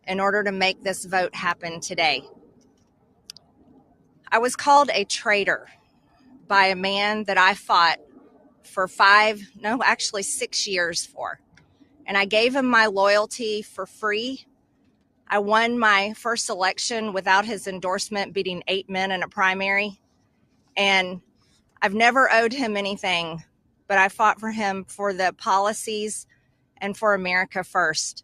in order to make this vote happen today. I was called a traitor by a man that I fought for 6 years for. And I gave him my loyalty for free. I won my first election without his endorsement, beating 8 men in a primary. And I've never owed him anything, but I fought for him for the policies and for America first.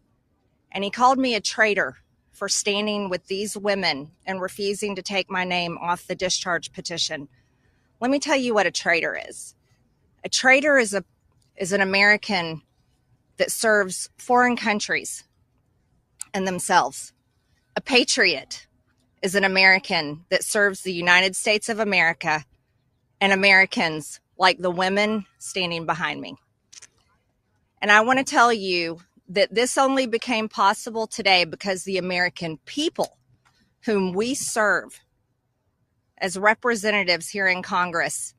And he called me a traitor for standing with these women and refusing to take my name off the discharge petition. Let me tell you what a traitor is. A traitor is an American that serves foreign countries and themselves. A patriot is an American that serves the United States of America and Americans like the women standing behind me. And I want to tell you that this only became possible today because the American people whom we serve as representatives here in Congress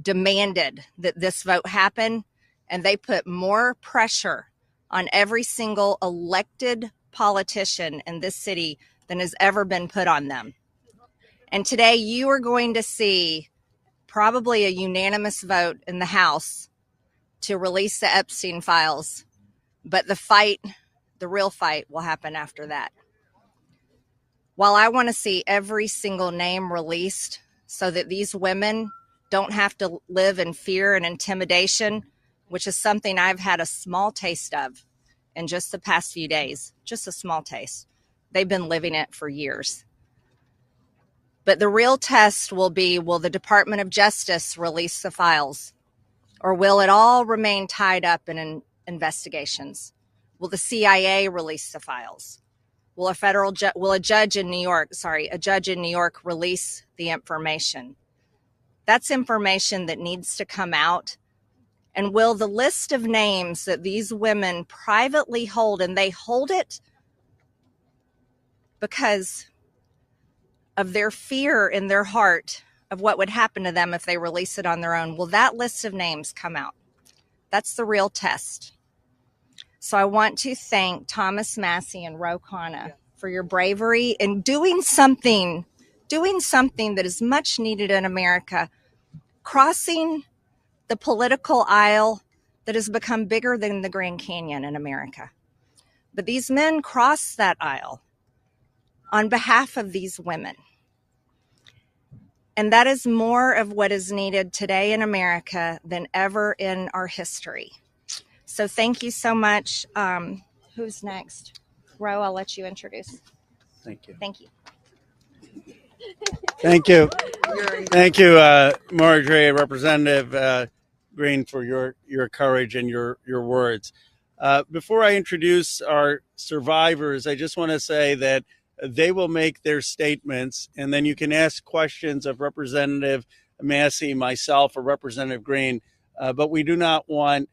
demanded that this vote happen, and they put more pressure on every single elected politician in this city than has ever been put on them. And today you are going to see probably a unanimous vote in the House to release the Epstein files, but the real fight will happen after that. While I want to see every single name released so that these women don't have to live in fear and intimidation, which is something I've had a small taste of in just the past few days, just a small taste. They've been living it for years. But the real test will be, will the Department of Justice release the files? Or will it all remain tied up in investigations? Will the CIA release the files? Will a judge in New York release the information? That's information that needs to come out. And will the list of names that these women privately hold, and they hold it because of their fear in their heart of what would happen to them if they release it on their own, will that list of names come out? That's the real test. So I want to thank Thomas Massie and Ro Khanna for your bravery in doing something that is much needed in America, crossing the political aisle that has become bigger than the Grand Canyon in America. But these men crossed that aisle on behalf of these women. And that is more of what is needed today in America than ever in our history. So thank you so much. Who's next? Ro, I'll let you introduce. Thank you. Thank you. Thank you. Thank you, Marjorie, Representative Green, for your courage and your words. Before I introduce our survivors, I just want to say that they will make their statements, and then you can ask questions of Representative Massie, myself, or Representative Green, but we do not want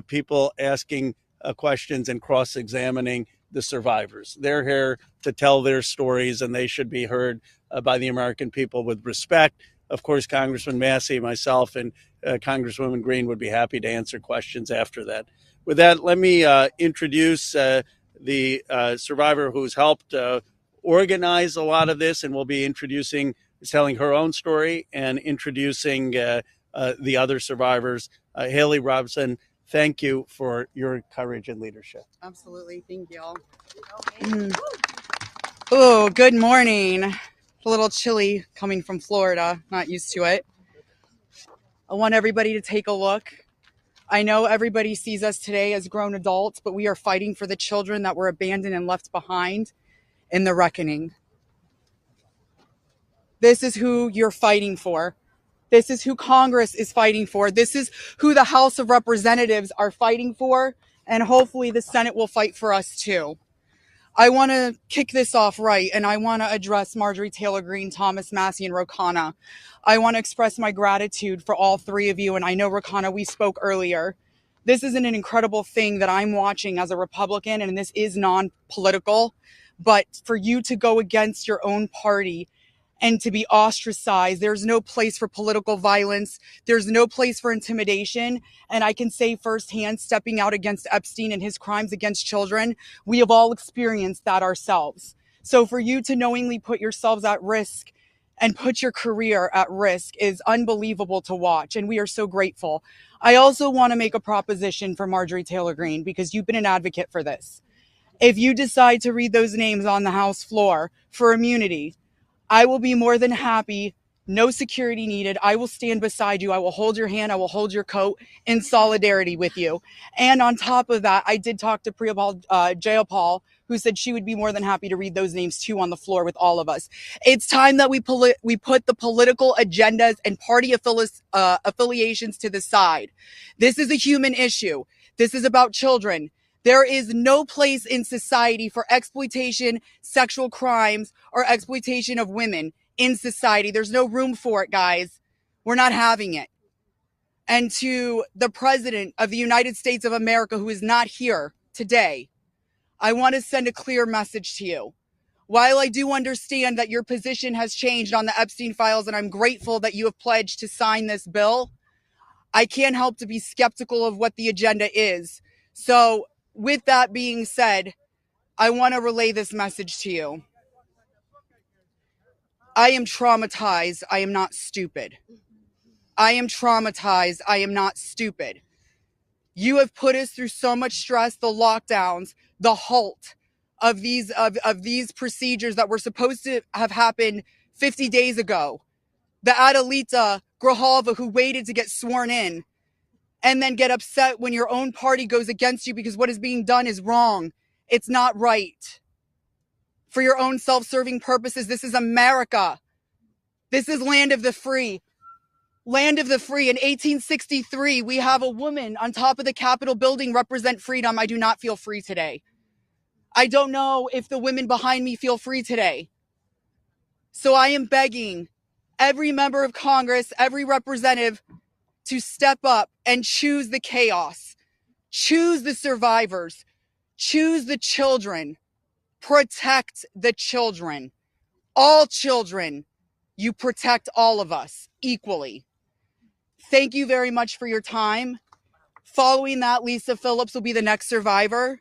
people asking questions and cross-examining the survivors. They're here to tell their stories, and they should be heard by the American people with respect. Of course, Congressman Massie, myself, and Congresswoman Green would be happy to answer questions after that. With that, let me introduce the survivor who's helped organize a lot of this, and will be telling her own story and introducing the other survivors. Haley Robson, thank you for your courage and leadership. Absolutely. Thank you all. Oh, good morning. A little chilly coming from Florida. Not used to it. I want everybody to take a look. I know everybody sees us today as grown adults, but we are fighting for the children that were abandoned and left behind in the reckoning. This is who you're fighting for. This is who Congress is fighting for. This is who the House of Representatives are fighting for. And hopefully the Senate will fight for us too. I want to kick this off right, and I want to address Marjorie Taylor Greene, Thomas Massie, and Ro Khanna. I want to express my gratitude for all three of you, and I know, Ro Khanna, we spoke earlier. This is an incredible thing that I'm watching as a Republican, and this is non-political, but for you to go against your own party and to be ostracized. There's no place for political violence. There's no place for intimidation. And I can say firsthand, stepping out against Epstein and his crimes against children, we have all experienced that ourselves. So for you to knowingly put yourselves at risk and put your career at risk is unbelievable to watch. And we are so grateful. I also want to make a proposition for Marjorie Taylor Greene, because you've been an advocate for this. If you decide to read those names on the House floor for immunity, I will be more than happy. No security needed. I will stand beside you. I will hold your hand. I will hold your coat in solidarity with you. And on top of that, I did talk to Jayapal, who said she would be more than happy to read those names too on the floor with all of us. It's time that we put the political agendas and party affiliations to the side. This is a human issue. This is about children. There is no place in society for exploitation, sexual crimes, or exploitation of women in society. There's no room for it, guys. We're not having it. And to the President of the United States of America, who is not here today, I want to send a clear message to you. While I do understand that your position has changed on the Epstein files, and I'm grateful that you have pledged to sign this bill, I can't help to be skeptical of what the agenda is. So, with that being said, I want to relay this message to you. I am traumatized. I am not stupid. I am traumatized. I am not stupid. You have put us through so much stress, the lockdowns, the halt of these procedures that were supposed to have happened 50 days ago. The Adelita Grijalva, who waited to get sworn in, and then get upset when your own party goes against you because what is being done is wrong. It's not right. For your own self-serving purposes, this is America. This is land of the free. Land of the free. In 1863, we have a woman on top of the Capitol building represent freedom. I do not feel free today. I don't know if the women behind me feel free today. So I am begging every member of Congress, every representative, to step up and choose the chaos, choose the survivors, choose the children, protect the children, all children. You protect all of us equally. Thank you very much for your time. Following that, Lisa Phillips will be the next survivor.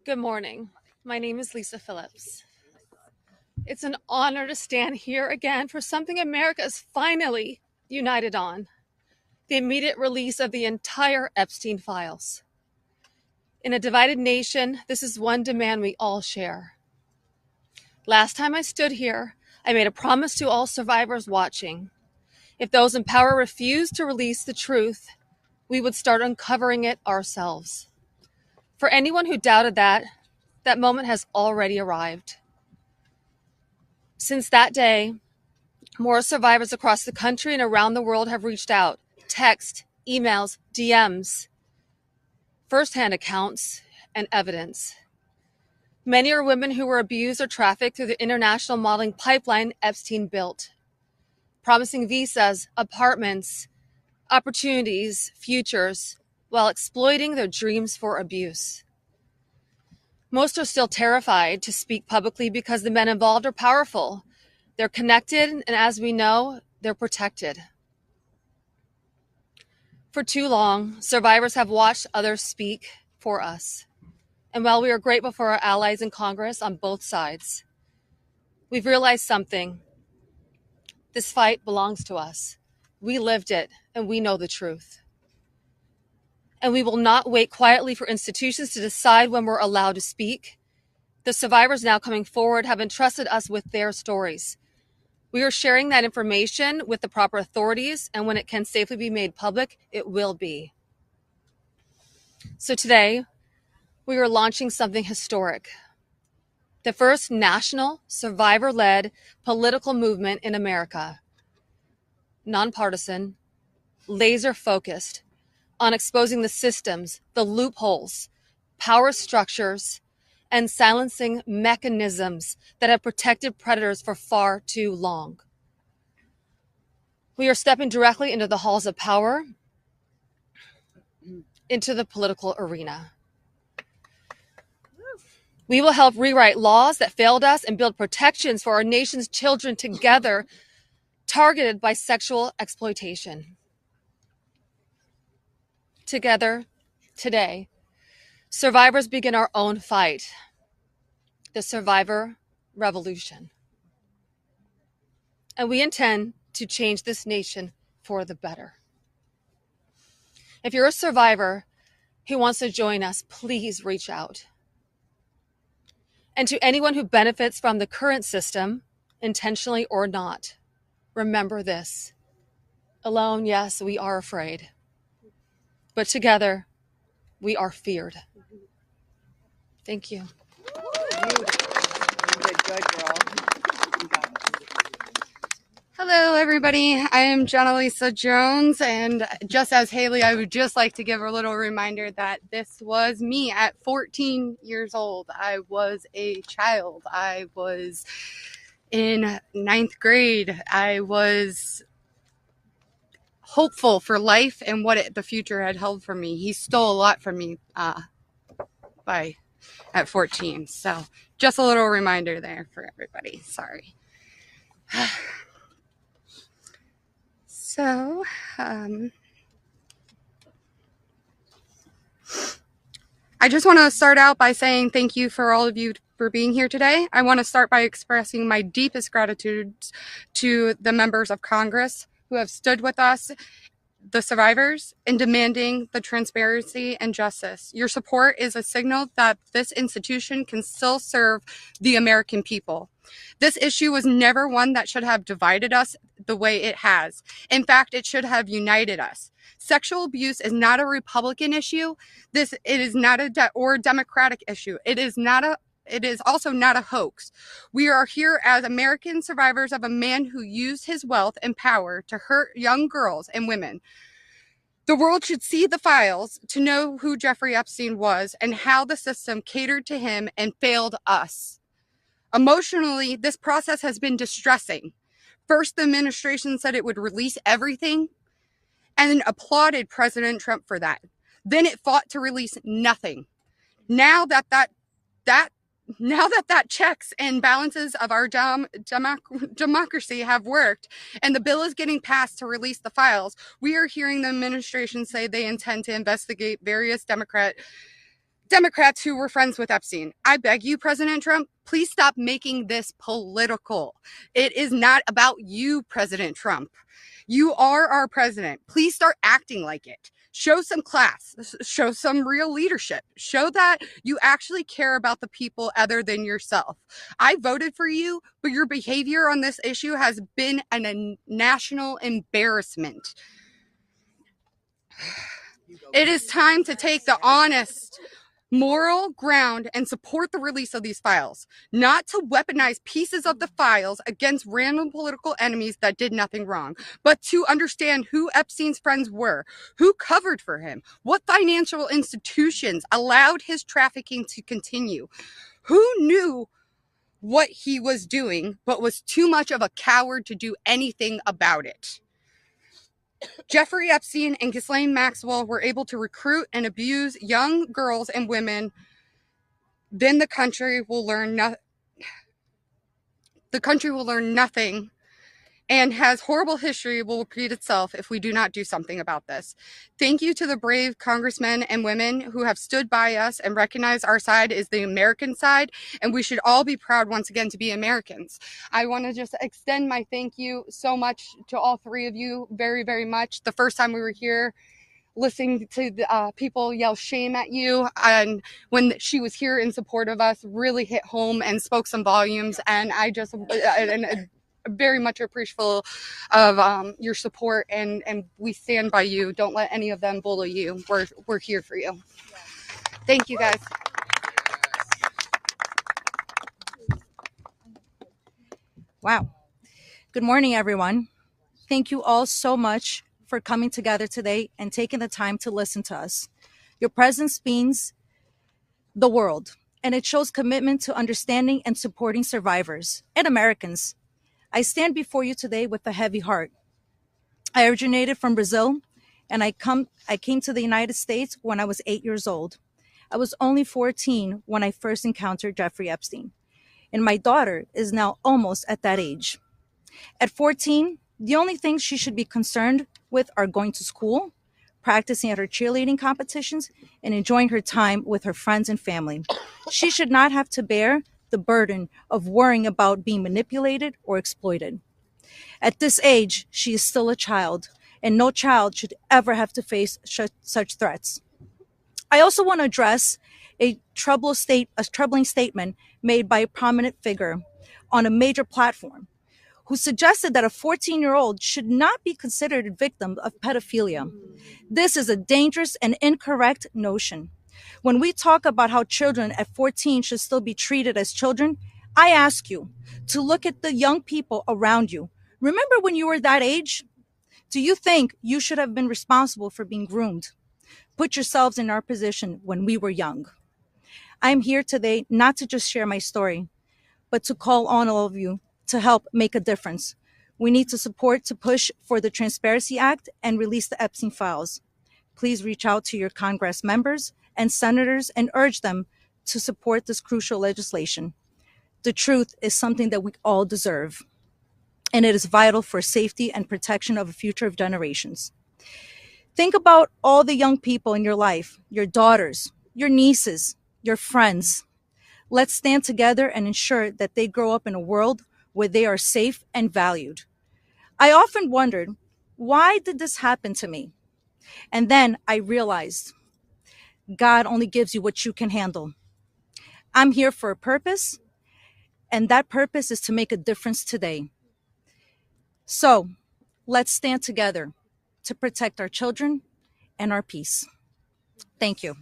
Good morning. My name is Lisa Phillips. It's an honor to stand here again for something America is finally united on: the immediate release of the entire Epstein files. In a divided nation, this is one demand we all share. Last time I stood here, I made a promise to all survivors watching. If those in power refused to release the truth, we would start uncovering it ourselves. For anyone who doubted that moment has already arrived. Since that day, more survivors across the country and around the world have reached out: text, emails, DMs, firsthand accounts, and evidence. Many are women who were abused or trafficked through the international modeling pipeline Epstein built, promising visas, apartments, opportunities, futures, while exploiting their dreams for abuse. Most are still terrified to speak publicly because the men involved are powerful. They're connected, and as we know, they're protected. For too long, survivors have watched others speak for us. And while we are grateful for our allies in Congress on both sides, we've realized something. This fight belongs to us. We lived it, and we know the truth. And we will not wait quietly for institutions to decide when we're allowed to speak. The survivors now coming forward have entrusted us with their stories. We are sharing that information with the proper authorities, and when it can safely be made public, it will be. So today, we are launching something historic: the first national survivor-led political movement in America. Nonpartisan, laser-focused on exposing the systems, the loopholes, power structures, and silencing mechanisms that have protected predators for far too long. We are stepping directly into the halls of power. into the political arena. We will help rewrite laws that failed us and build protections for our nation's children together, targeted by sexual exploitation. Together, today, survivors begin our own fight, the survivor revolution. And we intend to change this nation for the better. If you're a survivor who wants to join us, please reach out. And to anyone who benefits from the current system, intentionally or not, remember this. Alone, yes, we are afraid. But together, we are feared. Thank you. You did good, girl. Hello, everybody. I am Jenna Lisa Jones, and just as Haley, I would just like to give a little reminder that this was me at 14 years old. I was a child. I was in 9th grade. I was hopeful for life and what the future had held for me. He stole a lot from me at 14. So just a little reminder there for everybody. Sorry. So, I just want to start out by saying thank you for all of you for being here today. I want to start by expressing my deepest gratitude to the members of Congress who have stood with us, the survivors, in demanding the transparency and justice. Your support is a signal that this institution can still serve the American people. This issue was never one that should have divided us the way it has. In fact, it should have united us. Sexual abuse is not a Republican issue. It is not a Democratic issue. It is also not a hoax. We are here as American survivors of a man who used his wealth and power to hurt young girls and women. The world should see the files to know who Jeffrey Epstein was and how the system catered to him and failed us. Emotionally, this process has been distressing. First, the administration said it would release everything and applauded President Trump for that. Then it fought to release nothing. Now that checks and balances of our democracy have worked and the bill is getting passed to release the files, we are hearing the administration say they intend to investigate various Democrats who were friends with Epstein. I beg you, President Trump, please stop making this political. It is not about you, President Trump. You are our president. Please start acting like it. Show some class. Show some real leadership. Show that you actually care about the people other than yourself. I voted for you, but your behavior on this issue has been a national embarrassment. It is time to take the honest, moral ground and support the release of these files, not to weaponize pieces of the files against random political enemies that did nothing wrong, but to understand who Epstein's friends were, who covered for him, what financial institutions allowed his trafficking to continue, who knew what he was doing, but was too much of a coward to do anything about it. Jeffrey Epstein and Ghislaine Maxwell were able to recruit and abuse young girls and women. Then the country will learn nothing, and has horrible history will repeat itself if we do not do something about this. Thank you to the brave congressmen and women who have stood by us and recognized our side is the American side, and we should all be proud once again to be Americans. I want to just extend my thank you so much to all three of you very, very much. The first time we were here, listening to the, people yell shame at you, and when she was here in support of us, really hit home and spoke some volumes, and I just very much appreciative of your support, and we stand by you. Don't let any of them bully you. We're here for you. Thank you, guys. Wow. Good morning, everyone. Thank you all so much for coming together today and taking the time to listen to us. Your presence means the world, and it shows commitment to understanding and supporting survivors and Americans. I stand before you today with a heavy heart. I originated from Brazil, and I came to the United States when I was 8 years old. I was only 14 when I first encountered Jeffrey Epstein, and my daughter is now almost at that age. At 14, the only things she should be concerned with are going to school, practicing at her cheerleading competitions, and enjoying her time with her friends and family. She should not have to bear the burden of worrying about being manipulated or exploited. At this age, she is still a child, and no child should ever have to face such threats. I also want to address a troubling statement made by a prominent figure on a major platform who suggested that a 14-year-old should not be considered a victim of pedophilia. This is a dangerous and incorrect notion. When we talk about how children at 14 should still be treated as children, I ask you to look at the young people around you. Remember when you were that age? Do you think you should have been responsible for being groomed? Put yourselves in our position when we were young. I am here today not to just share my story, but to call on all of you to help make a difference. We need to support to push for the Transparency Act and release the Epstein files. Please reach out to your Congress members and senators and urge them to support this crucial legislation. The truth is something that we all deserve, and it is vital for safety and protection of the future of generations. Think about all the young people in your life, your daughters, your nieces, your friends. Let's stand together and ensure that they grow up in a world where they are safe and valued. I often wondered, why did this happen to me? And then I realized God only gives you what you can handle. I'm here for a purpose, and that purpose is to make a difference today. So let's stand together to protect our children and our peace. Thank you.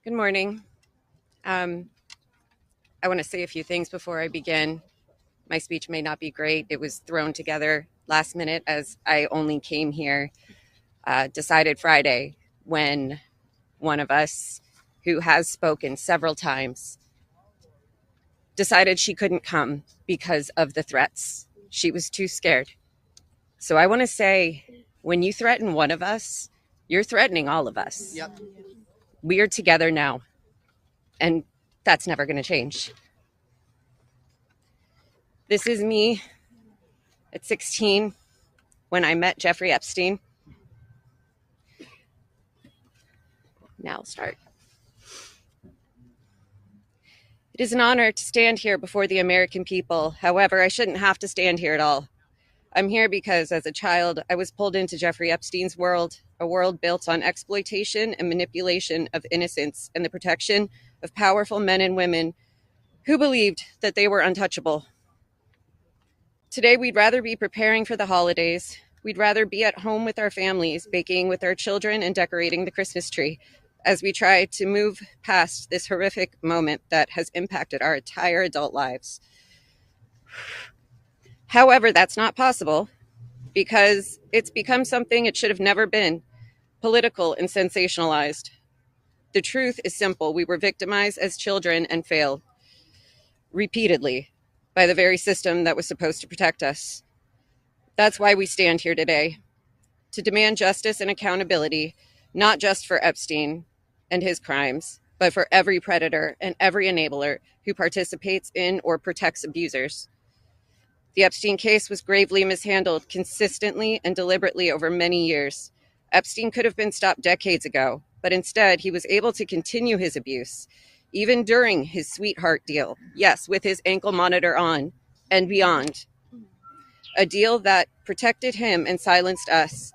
Good morning. I want to say a few things before I begin. My speech may not be great. It was thrown together last minute as I only came here, decided Friday, when one of us who has spoken several times decided she couldn't come because of the threats. She was too scared. So I want to say, when you threaten one of us, you're threatening all of us. Yep. We are together now, and that's never going to change. This is me at 16 when I met Jeffrey Epstein. Now I'll start. It is an honor to stand here before the American people. However, I shouldn't have to stand here at all. I'm here because as a child, I was pulled into Jeffrey Epstein's world, a world built on exploitation and manipulation of innocence and the protection of powerful men and women who believed that they were untouchable. Today, we'd rather be preparing for the holidays. We'd rather be at home with our families, baking with our children and decorating the Christmas tree as we try to move past this horrific moment that has impacted our entire adult lives. However, that's not possible because it's become something it should have never been, political and sensationalized. The truth is simple. We were victimized as children and failed repeatedly by the very system that was supposed to protect us. That's why we stand here today, to demand justice and accountability, not just for Epstein and his crimes, but for every predator and every enabler who participates in or protects abusers. The Epstein case was gravely mishandled consistently and deliberately over many years. Epstein could have been stopped decades ago, but instead he was able to continue his abuse, even during his sweetheart deal. Yes, with his ankle monitor on and beyond. A deal that protected him and silenced us.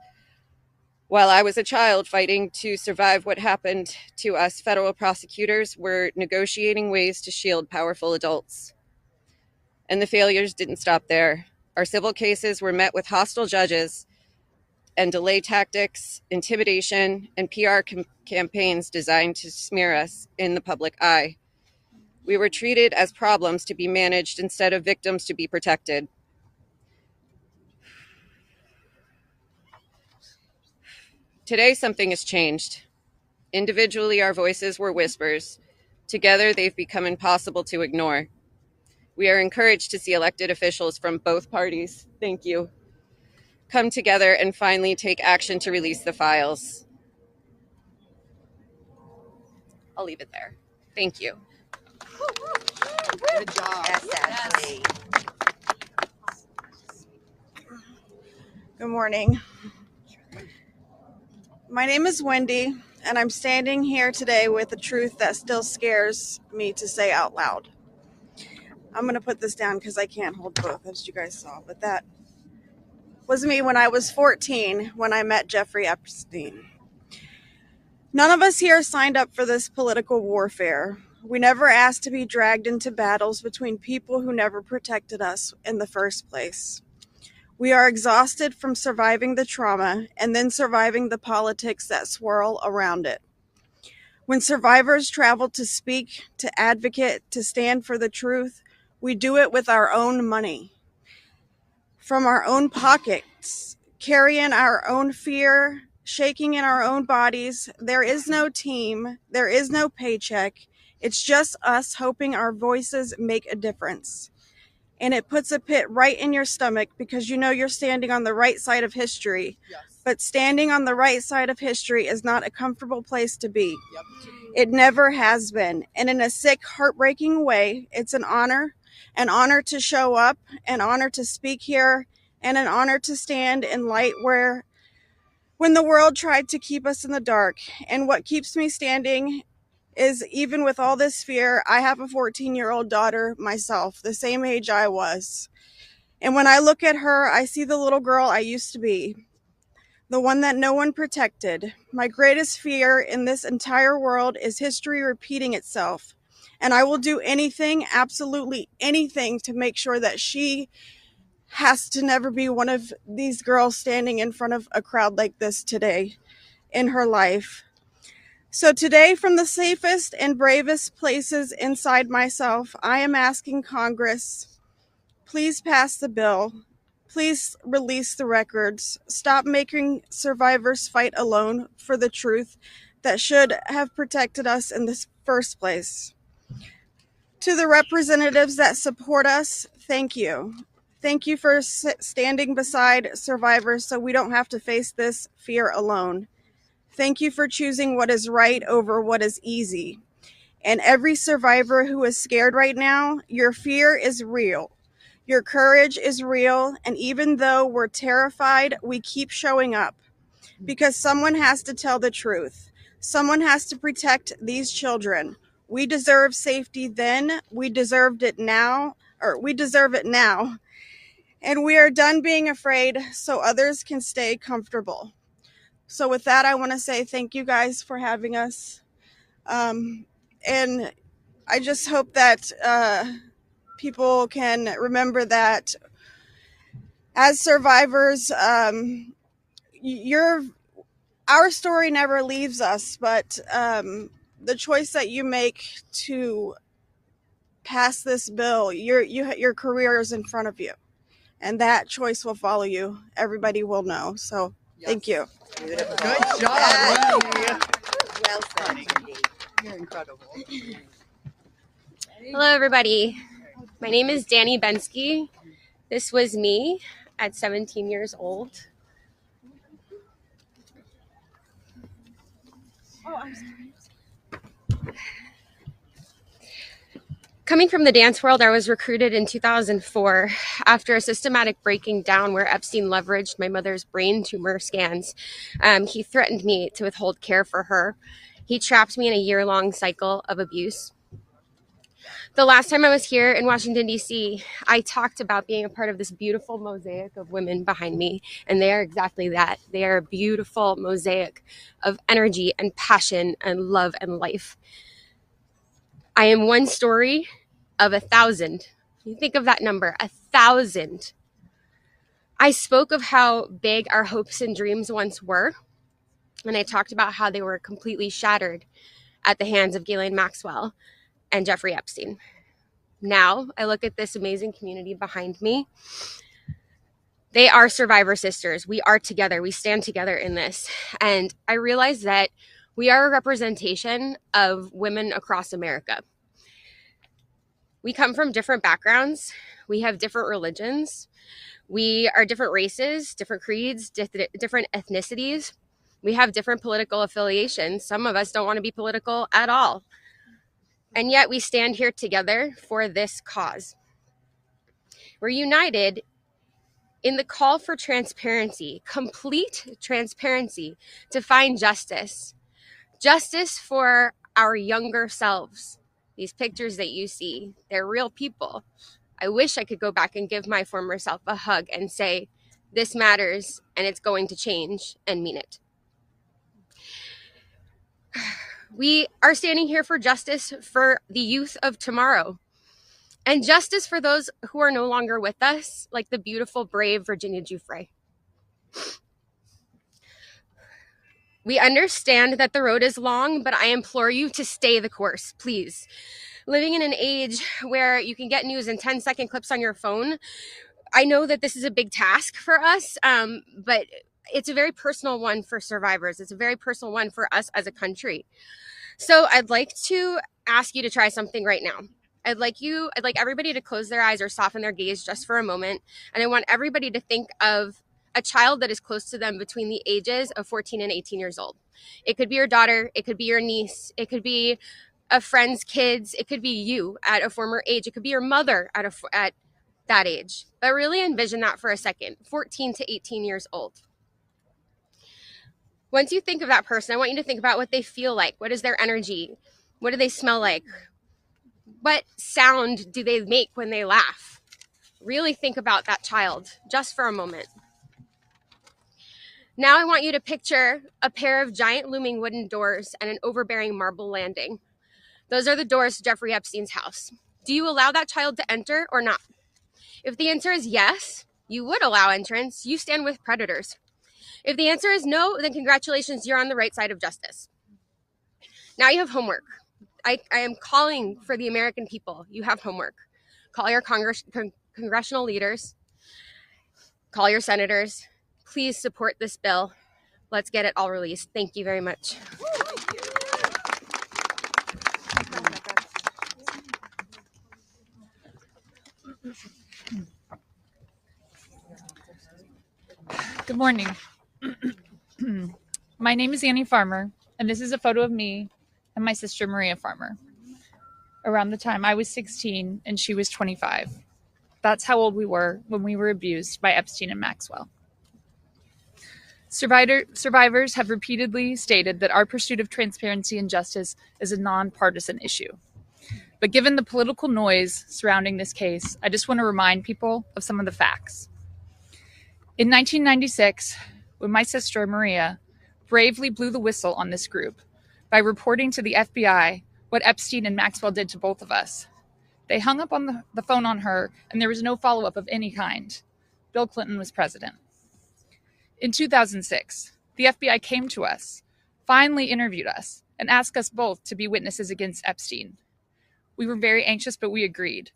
While I was a child fighting to survive what happened to us, federal prosecutors were negotiating ways to shield powerful adults. And the failures didn't stop there. Our civil cases were met with hostile judges and delay tactics, intimidation, and PR campaigns designed to smear us in the public eye. We were treated as problems to be managed instead of victims to be protected. Today, something has changed. Individually, our voices were whispers. Together, they've become impossible to ignore. We are encouraged to see elected officials from both parties, thank you, come together and finally take action to release the files. I'll leave it there. Thank you. Good job. Yes. Good morning. My name is Wendy, and I'm standing here today with a truth that still scares me to say out loud. I'm going to put this down because I can't hold both, as you guys saw, but that was me when I was 14 when I met Jeffrey Epstein. None of us here signed up for this political warfare. We never asked to be dragged into battles between people who never protected us in the first place. We are exhausted from surviving the trauma and then surviving the politics that swirl around it. When survivors travel to speak, to advocate, to stand for the truth, we do it with our own money, from our own pockets, carrying our own fear, shaking in our own bodies. There is no team, there is no paycheck. It's just us hoping our voices make a difference. And it puts a pit right in your stomach because you know you're standing on the right side of history. Yes. But standing on the right side of history is not a comfortable place to be. Yep. It never has been. And in a sick, heartbreaking way, it's an honor to show up, an honor to speak here, and an honor to stand in light when the world tried to keep us in the dark. And what keeps me standing is, even with all this fear, I have a 14-year-old daughter myself, the same age I was. And when I look at her, I see the little girl I used to be, the one that no one protected. My greatest fear in this entire world is history repeating itself. And I will do anything, absolutely anything, to make sure that she has to never be one of these girls standing in front of a crowd like this today in her life. So today, from the safest and bravest places inside myself, I am asking Congress, please pass the bill. Please release the records. Stop making survivors fight alone for the truth that should have protected us in the first place. To the representatives that support us, thank you. Thank you for standing beside survivors so we don't have to face this fear alone. Thank you for choosing what is right over what is easy. And every survivor who is scared right now, your fear is real. Your courage is real. And even though we're terrified, we keep showing up because someone has to tell the truth. Someone has to protect these children. We deserve safety then. We deserve it now. And we are done being afraid so others can stay comfortable. So with that, I want to say thank you guys for having us. And I just hope that people can remember that as survivors, our story never leaves us, but the choice that you make to pass this bill, your career is in front of you, and that choice will follow you. Everybody will know. So thank you. Beautiful. Good job, Wendy. Well said, Wendy. You're incredible. Hello, everybody. My name is Danny Bensky. This was me at 17 years old. Oh, I'm sorry. Coming from the dance world, I was recruited in 2004 after a systematic breaking down where Epstein leveraged my mother's brain tumor scans. He threatened me to withhold care for her. He trapped me in a year-long cycle of abuse. The last time I was here in Washington, D.C., I talked about being a part of this beautiful mosaic of women behind me, and they are exactly that. They are a beautiful mosaic of energy and passion and love and life. I am one story of 1,000. You think of that number, 1,000. I spoke of how big our hopes and dreams once were, and I talked about how they were completely shattered at the hands of Ghislaine Maxwell and Jeffrey Epstein. Now I look at this amazing community behind me. They are survivor sisters. We are together. We stand together in this. And I realize that we are a representation of women across America. We come from different backgrounds. We have different religions. We are different races, different creeds, different ethnicities. We have different political affiliations. Some of us don't want to be political at all. And yet we stand here together for this cause. We're united in the call for transparency, complete transparency, to find justice. Justice for our younger selves. These pictures that you see, they're real people. I wish I could go back and give my former self a hug and say, this matters and it's going to change, and mean it. We are standing here for justice for the youth of tomorrow, and justice for those who are no longer with us, like the beautiful, brave Virginia Giuffre. We understand that the road is long, but I implore you to stay the course, please. Living in an age where you can get news in 10-second clips on your phone, I know that this is a big task for us, but it's a very personal one for survivors. It's a very personal one for us as a country. So I'd like to ask you to try something right now. I'd like everybody to close their eyes or soften their gaze just for a moment. And I want everybody to think of a child that is close to them between the ages of 14 and 18 years old. It could be your daughter. It could be your niece. It could be a friend's kids. It could be you at a former age. It could be your mother at that age. But really envision that for a second, 14 to 18 years old. Once you think of that person, I want you to think about what they feel like. What is their energy? What do they smell like? What sound do they make when they laugh? Really think about that child just for a moment. Now I want you to picture a pair of giant looming wooden doors and an overbearing marble landing. Those are the doors to Jeffrey Epstein's house. Do you allow that child to enter or not? If the answer is yes, you would allow entrance. You stand with predators. If the answer is no, then congratulations, you're on the right side of justice. Now you have homework. I am calling for the American people. You have homework. Call your congressional leaders. Call your senators. Please support this bill. Let's get it all released. Thank you very much. Good morning. My name is Annie Farmer, and this is a photo of me and my sister Maria Farmer around the time I was 16 and she was 25. That's how old we were when we were abused by Epstein and Maxwell. Survivors have repeatedly stated that our pursuit of transparency and justice is a nonpartisan issue. But given the political noise surrounding this case, I just want to remind people of some of the facts. In 1996, when my sister Maria bravely blew the whistle on this group by reporting to the FBI what Epstein and Maxwell did to both of us, they hung up on the phone on her, and there was no follow-up of any kind. Bill Clinton was president. In 2006, the FBI came to us, finally interviewed us, and asked us both to be witnesses against Epstein. We were very anxious, but we agreed.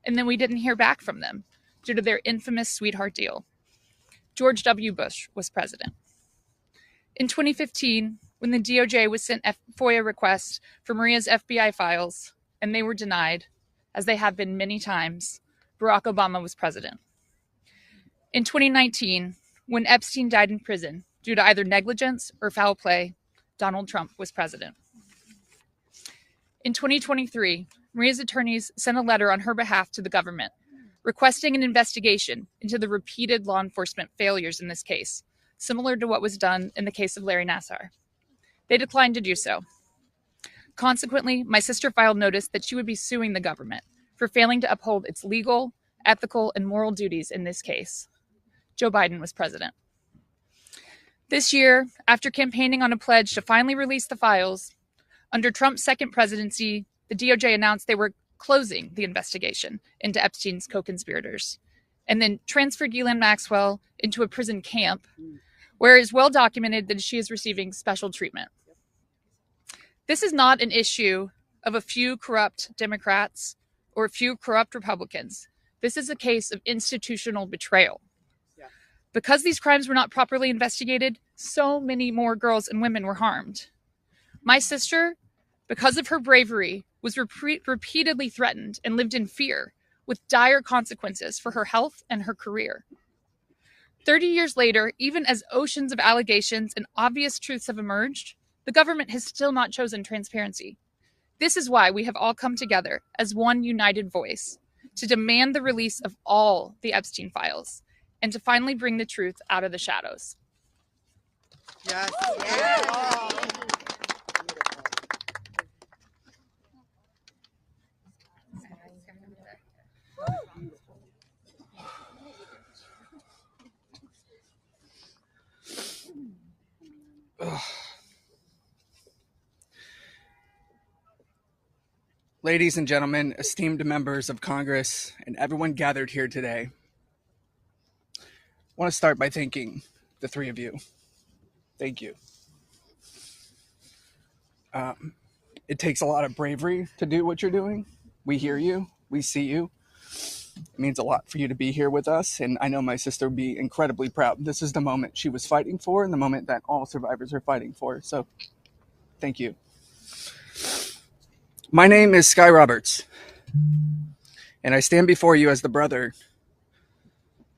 And then we didn't hear back from them due to their infamous sweetheart deal. George W. Bush was president. In 2015, when the DOJ was sent FOIA requests for Maria's FBI files, and they were denied, as they have been many times, Barack Obama was president. In 2019, when Epstein died in prison due to either negligence or foul play, Donald Trump was president. In 2023, Maria's attorneys sent a letter on her behalf to the government, requesting an investigation into the repeated law enforcement failures in this case, similar to what was done in the case of Larry Nassar. They declined to do so. Consequently, my sister filed notice that she would be suing the government for failing to uphold its legal, ethical, and moral duties in this case. Joe Biden was president. This year, after campaigning on a pledge to finally release the files, under Trump's second presidency, the DOJ announced they were closing the investigation into Epstein's co-conspirators, and then transferred Ghislaine Maxwell into a prison camp, where it is well documented that she is receiving special treatment. This is not an issue of a few corrupt Democrats or a few corrupt Republicans. This is a case of institutional betrayal. Because these crimes were not properly investigated, so many more girls and women were harmed. My sister because of her bravery, was repeatedly threatened and lived in fear, with dire consequences for her health and her career. 30 years later, even as oceans of allegations and obvious truths have emerged, the government has still not chosen transparency. This is why we have all come together as one united voice to demand the release of all the Epstein files and to finally bring the truth out of the shadows. Yes. Ladies and gentlemen, esteemed members of Congress, and everyone gathered here today, I want to start by thanking the three of you. Thank you. It takes a lot of bravery to do what you're doing. We hear you. We see you. It means a lot for you to be here with us, and I know my sister would be incredibly proud. This is the moment she was fighting for and the moment that all survivors are fighting for. So, thank you. My name is Sky Roberts, and I stand before you as the brother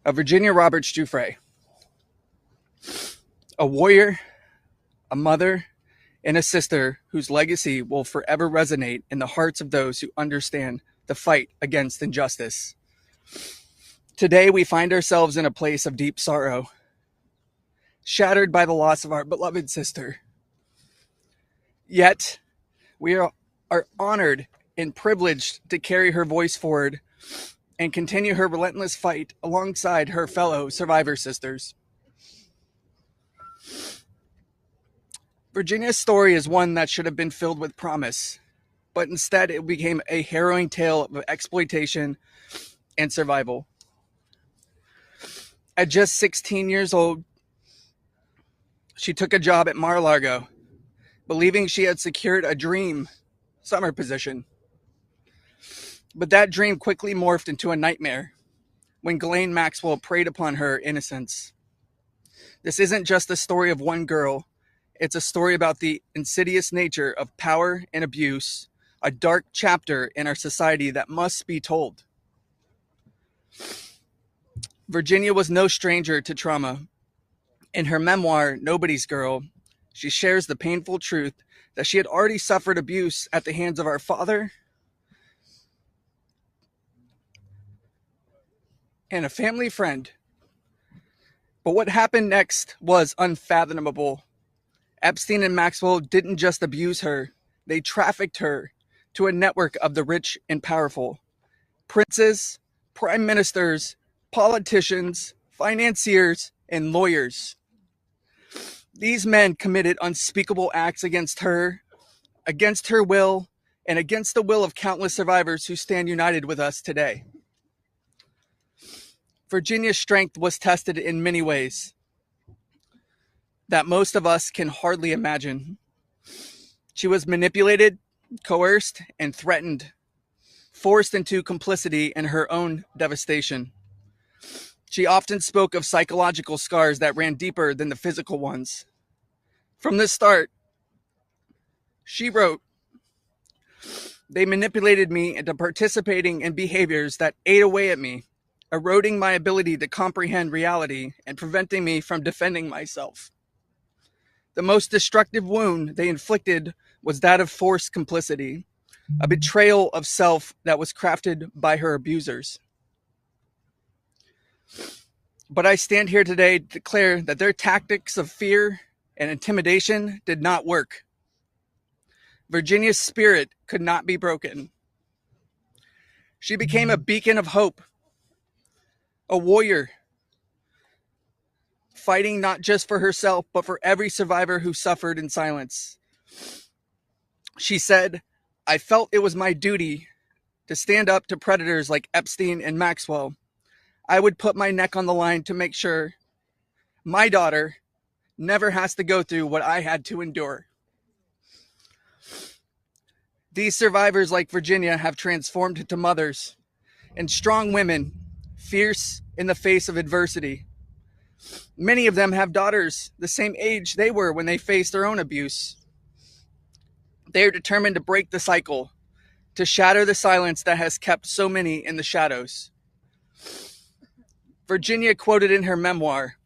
of Virginia Roberts Giuffre, a warrior, a mother, and a sister whose legacy will forever resonate in the hearts of those who understand the fight against injustice. Today, we find ourselves in a place of deep sorrow, shattered by the loss of our beloved sister. Yet, we are honored and privileged to carry her voice forward and continue her relentless fight alongside her fellow survivor sisters. Virginia's story is one that should have been filled with promise, but instead it became a harrowing tale of exploitation and survival. At just 16 years old, she took a job at Mar-a-Lago, believing she had secured a dream summer position. But that dream quickly morphed into a nightmare when Ghislaine Maxwell preyed upon her innocence. This isn't just a story of one girl. It's a story about the insidious nature of power and abuse, a dark chapter in our society that must be told. Virginia was no stranger to trauma. In her memoir, Nobody's Girl, she shares the painful truth that she had already suffered abuse at the hands of our father and a family friend. But what happened next was unfathomable. Epstein and Maxwell didn't just abuse her, they trafficked her to a network of the rich and powerful. Princes, prime ministers, politicians, financiers, and lawyers. These men committed unspeakable acts against her will, and against the will of countless survivors who stand united with us today. Virginia's strength was tested in many ways that most of us can hardly imagine. She was manipulated, coerced, and threatened, forced into complicity in her own devastation. She often spoke of psychological scars that ran deeper than the physical ones. From the start, she wrote, "They manipulated me into participating in behaviors that ate away at me, eroding my ability to comprehend reality and preventing me from defending myself. The most destructive wound they inflicted was that of forced complicity, a betrayal of self that was crafted by her abusers. But I stand here today to declare that their tactics of fear and intimidation did not work. Virginia's spirit could not be broken. She became a beacon of hope, a warrior, fighting not just for herself, but for every survivor who suffered in silence. She said, I felt it was my duty to stand up to predators like Epstein and Maxwell. I would put my neck on the line to make sure my daughter never has to go through what I had to endure. These survivors like Virginia have transformed into mothers and strong women, fierce in the face of adversity. Many of them have daughters the same age they were when they faced their own abuse. They are determined to break the cycle, to shatter the silence that has kept so many in the shadows. Virginia quoted in her memoir,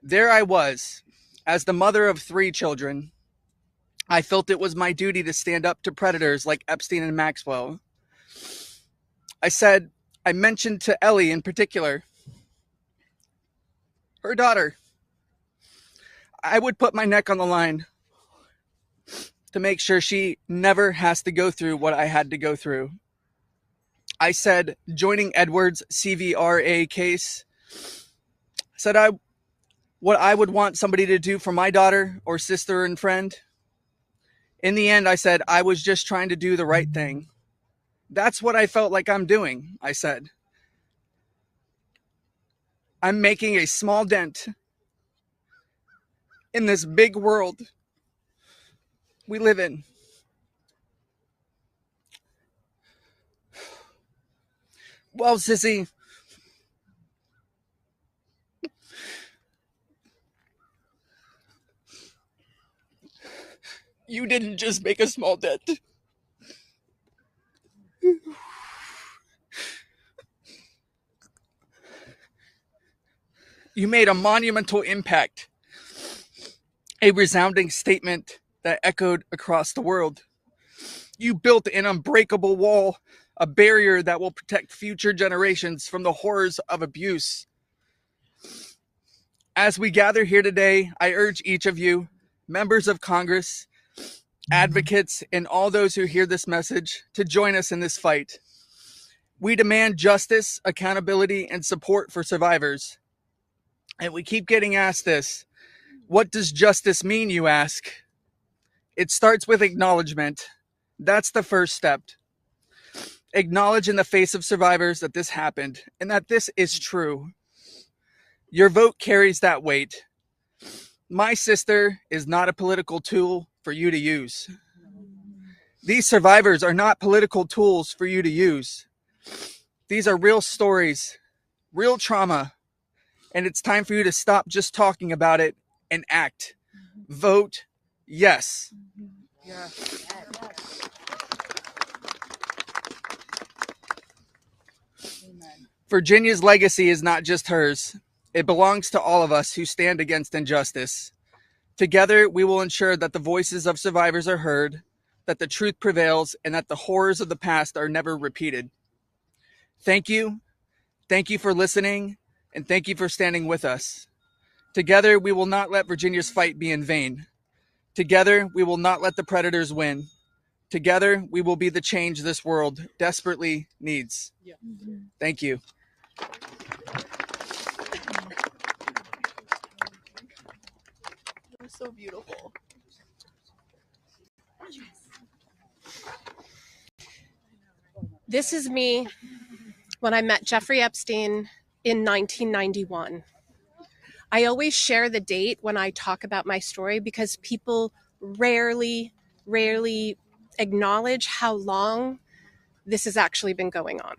"There I was, as the mother of 3 children. I felt it was my duty to stand up to predators like Epstein and Maxwell. I mentioned to Ellie in particular, her daughter, I would put my neck on the line to make sure she never has to go through what I had to go through. I said, joining Edward's CVRA case, what I would want somebody to do for my daughter or sister and friend. In the end, I said, I was just trying to do the right thing. That's what I felt like I'm doing," I said. "I'm making a small dent in this big world we live in." Well, sissy, you didn't just make a small dent. You made a monumental impact, a resounding statement that echoed across the world. You built an unbreakable wall, a barrier that will protect future generations from the horrors of abuse. As we gather here today, I urge each of you, members of Congress, advocates, and all those who hear this message, to join us in this fight. We demand justice, accountability, and support for survivors. And we keep getting asked this. What does justice mean, you ask? It starts with acknowledgement. That's the first step. Acknowledge in the face of survivors that this happened and that this is true. Your vote carries that weight. My sister is not a political tool for you to use. These survivors are not political tools for you to use. These are real stories, real trauma, and it's time for you to stop just talking about it and act. Vote yes. Yes. Virginia's legacy is not just hers. It belongs to all of us who stand against injustice. Together, we will ensure that the voices of survivors are heard, that the truth prevails, and that the horrors of the past are never repeated. Thank you. Thank you for listening, and thank you for standing with us. Together, we will not let Virginia's fight be in vain. Together, we will not let the predators win. Together, we will be the change this world desperately needs. Thank you. It was so beautiful. This is me when I met Jeffrey Epstein in 1991. I always share the date when I talk about my story because people rarely acknowledge how long this has actually been going on.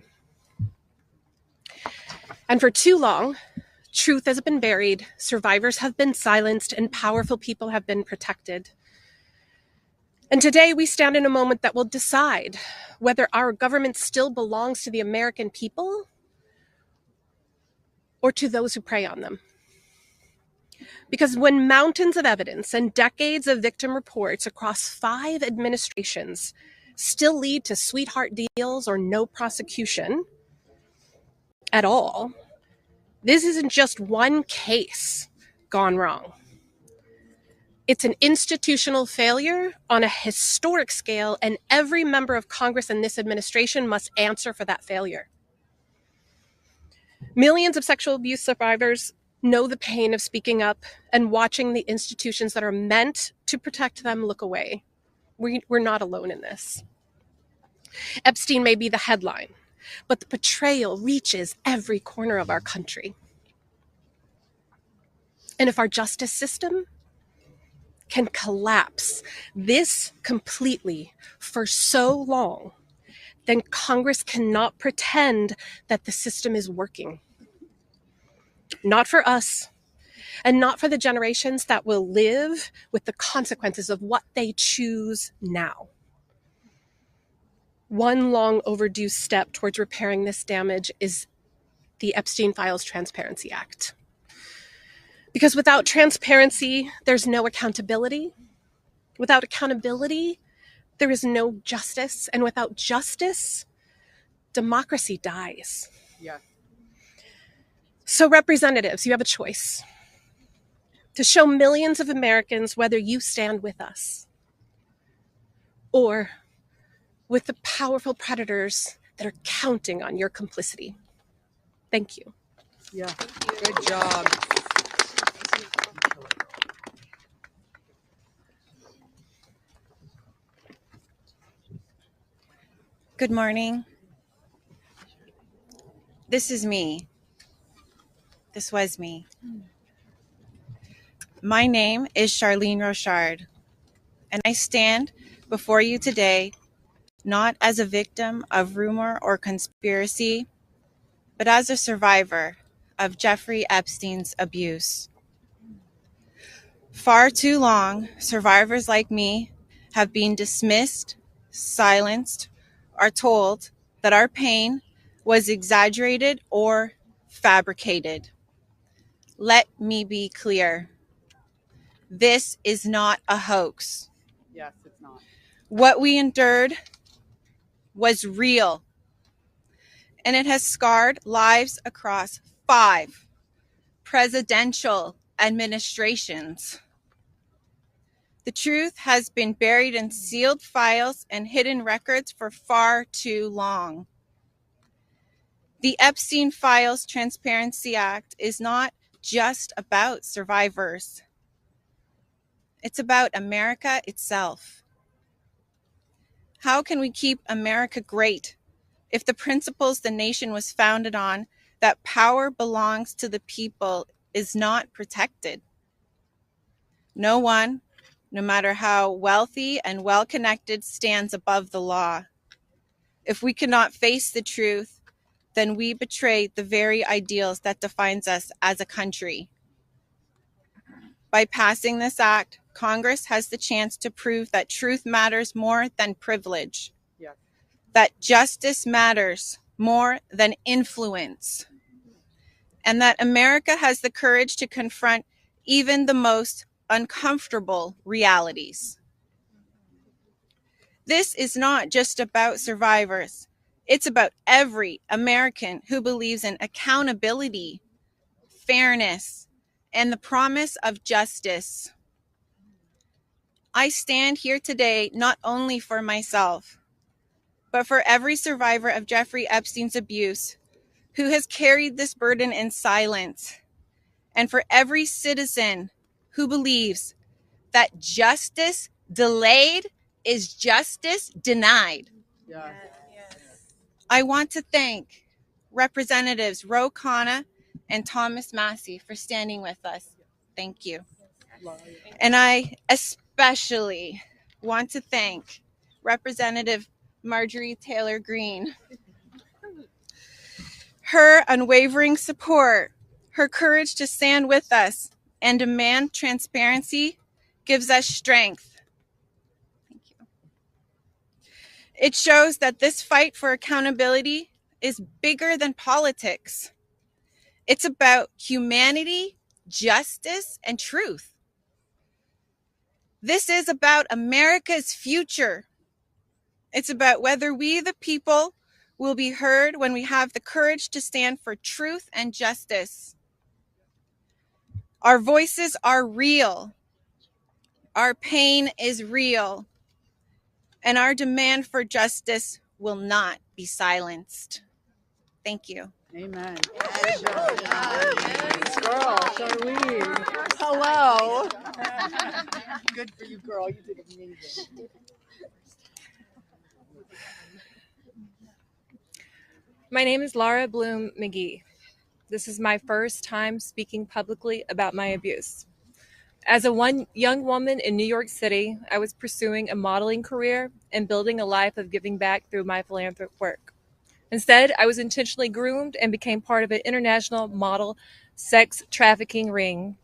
And for too long, truth has been buried, survivors have been silenced, and powerful people have been protected. And today we stand in a moment that will decide whether our government still belongs to the American people or to those who prey on them. Because when mountains of evidence and decades of victim reports across 5 administrations still lead to sweetheart deals or no prosecution at all, this isn't just one case gone wrong. It's an institutional failure on a historic scale, and every member of Congress in this administration must answer for that failure. Millions of sexual abuse survivors know the pain of speaking up and watching the institutions that are meant to protect them look away. We're not alone in this. Epstein may be the headline, but the betrayal reaches every corner of our country. And if our justice system can collapse this completely for so long, then Congress cannot pretend that the system is working. Not for us, and not for the generations that will live with the consequences of what they choose now. one long overdue step towards repairing this damage is the Epstein Files Transparency Act. Because without transparency, there's no accountability. Without accountability, there is no justice. And without justice, democracy dies. Yeah. So, representatives, you have a choice to show millions of Americans whether you stand with us or with the powerful predators that are counting on your complicity. Thank you. Yeah. Good job. Good morning. This is me. This was me. My name is Charlene Rochard, and I stand before you today not as a victim of rumor or conspiracy, but as a survivor of Jeffrey Epstein's abuse. Far too long, survivors like me have been dismissed, silenced, or told that our pain was exaggerated or fabricated. Let me be clear. This is not a hoax. Yes, it's not. What we endured was real, and it has scarred lives across 5 presidential administrations. The truth has been buried in sealed files and hidden records for far too long. The Epstein Files Transparency Act is not just about survivors. It's about America itself. How can we keep America great if the principles the nation was founded on, that power belongs to the people, is not protected? No one, no matter how wealthy and well-connected, stands above the law. If we cannot face the truth, then we betray the very ideals that defines us as a country. By passing this act, Congress has the chance to prove that truth matters more than privilege, that justice matters more than influence, and that America has the courage to confront even the most uncomfortable realities. This is not just about survivors. It's about every American who believes in accountability, fairness, and the promise of justice. I stand here today not only for myself, but for every survivor of Jeffrey Epstein's abuse who has carried this burden in silence, and for every citizen who believes that justice delayed is justice denied. Yes. I want to thank Representatives Ro Khanna and Thomas Massey for standing with us. Thank you. And I especially want to thank Representative Marjorie Taylor Greene. Her unwavering support, her courage to stand with us and demand transparency gives us strength. Thank you. It shows that this fight for accountability is bigger than politics. It's about humanity, justice, and truth. This is about America's future. It's about whether we, the people, will be heard when we have the courage to stand for truth and justice. Our voices are real. Our pain is real. And our demand for justice will not be silenced. Thank you. Amen. Girl, Charlene. Hello. Good for you, girl. You did amazing. My name is Laura Bloom McGee. This is my first time speaking publicly about my abuse. As a young woman in New York City, I was pursuing a modeling career and building a life of giving back through my philanthropic work. Instead, I was intentionally groomed and became part of an international model sex trafficking ring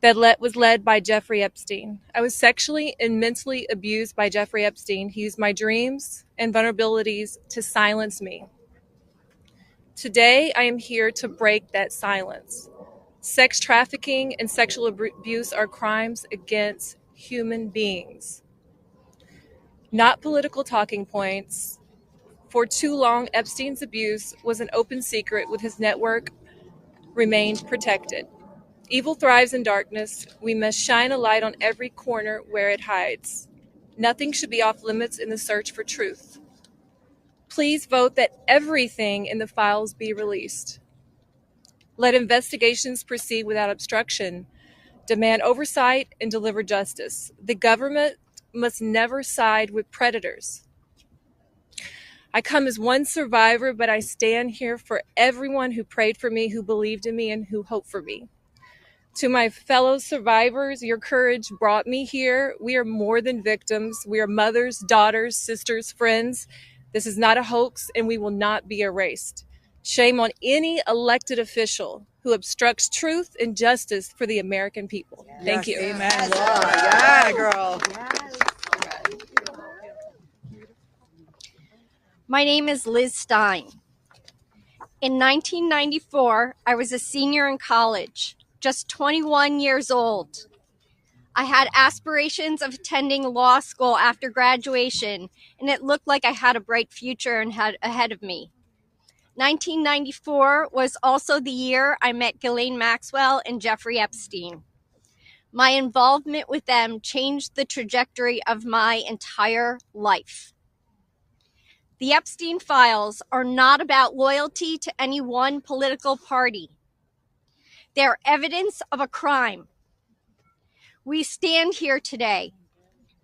that was led by Jeffrey Epstein. I was sexually and mentally abused by Jeffrey Epstein. He used my dreams and vulnerabilities to silence me. Today, I am here to break that silence. Sex trafficking and sexual abuse are crimes against human beings, not political talking points. For too long, Epstein's abuse was an open secret, with his network remained protected. Evil thrives in darkness. We must shine a light on every corner where it hides. Nothing should be off limits in the search for truth. Please vote that everything in the files be released. Let investigations proceed without obstruction. Demand oversight and deliver justice. The government must never side with predators. I come as one survivor, but I stand here for everyone who prayed for me, who believed in me, and who hoped for me. To my fellow survivors, your courage brought me here. We are more than victims. We are mothers, daughters, sisters, friends. This is not a hoax, and we will not be erased. Shame on any elected official who obstructs truth and justice for the American people. Thank you. Amen. Yeah, girl. My name is Liz Stein. In 1994, I was a senior in college, just 21 years old. I had aspirations of attending law school after graduation, and it looked like I had a bright future ahead of me. 1994 was also the year I met Ghislaine Maxwell and Jeffrey Epstein. My involvement with them changed the trajectory of my entire life. The Epstein files are not about loyalty to any one political party. They're evidence of a crime. We stand here today,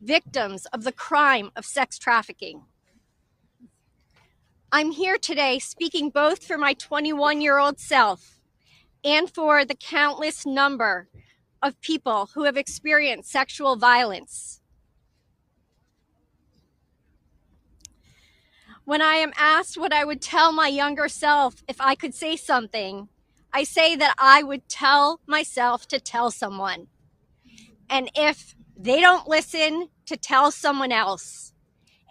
victims of the crime of sex trafficking. I'm here today speaking both for my 21-year-old self and for the countless number of people who have experienced sexual violence. When I am asked what I would tell my younger self if I could say something, I say that I would tell myself to tell someone. And if they don't listen, to tell someone else.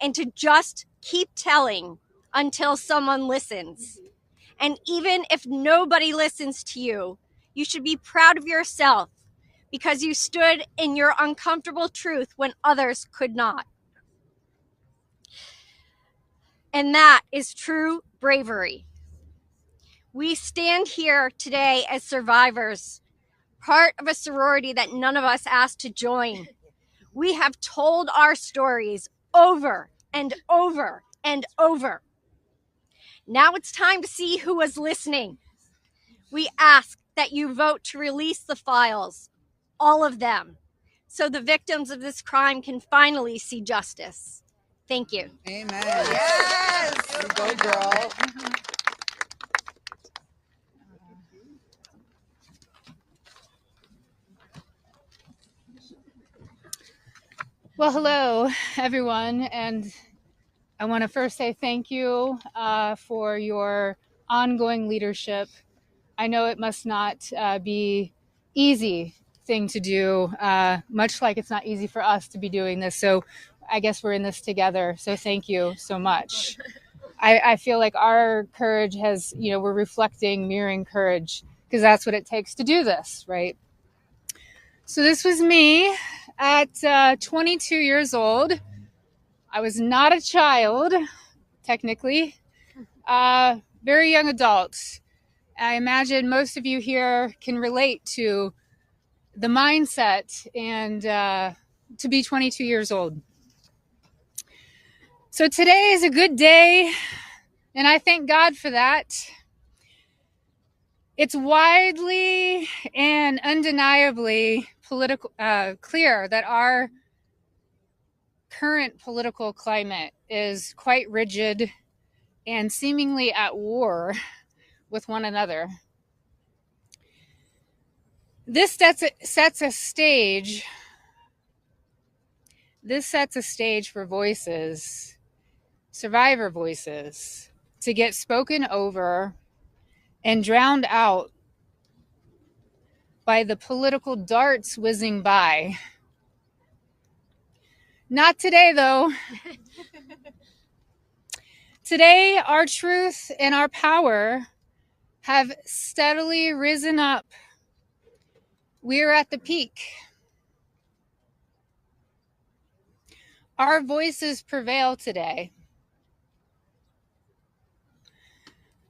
And to just keep telling until someone listens. And even if nobody listens to you, you should be proud of yourself because you stood in your uncomfortable truth when others could not. And that is true bravery. We stand here today as survivors, part of a sorority that none of us asked to join. We have told our stories over and over and over. Now it's time to see who was listening. We ask that you vote to release the files, all of them, so the victims of this crime can finally see justice. Thank you. Amen. Yes. You go, girl. Well, hello, everyone. And I want to first say thank you for your ongoing leadership. I know it must not be easy thing to do, much like it's not easy for us to be doing this. So I guess we're in this together. So thank you so much. I feel like our courage has, we're reflecting, mirroring courage, because that's what it takes to do this, right? So this was me at 22 years old. I was not a child, technically, very young adult. I imagine most of you here can relate to the mindset and to be 22 years old. So today is a good day, and I thank God for that. It's widely and undeniably clear that our current political climate is quite rigid and seemingly at war with one another. This sets a stage. This sets a stage for voices, survivor voices, to get spoken over and drowned out by the political darts whizzing by. Not today, though. Today, our truth and our power have steadily risen up. We are at the peak. Our voices prevail today.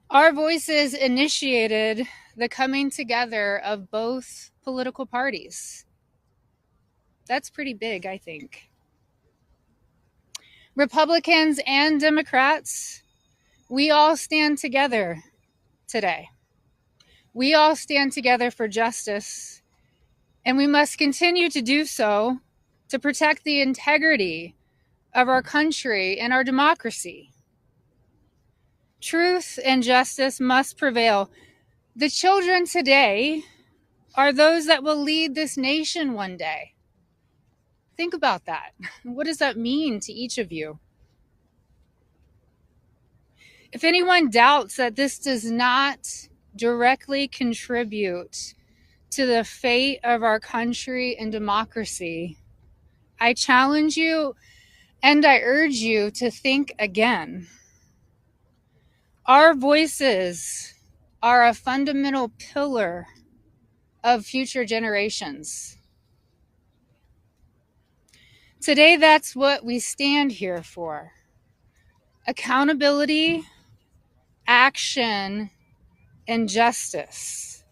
Our voices initiated the coming together of both political parties. That's pretty big, I think. Republicans and Democrats, we all stand together today. We all stand together for justice, and we must continue to do so to protect the integrity of our country and our democracy. Truth and justice must prevail. The children today are those that will lead this nation one day. Think about that. What does that mean to each of you? If anyone doubts that this does not directly contribute to the fate of our country and democracy, I challenge you and I urge you to think again. Our voices are a fundamental pillar of future generations. Today, that's what we stand here for. Accountability, action, and justice.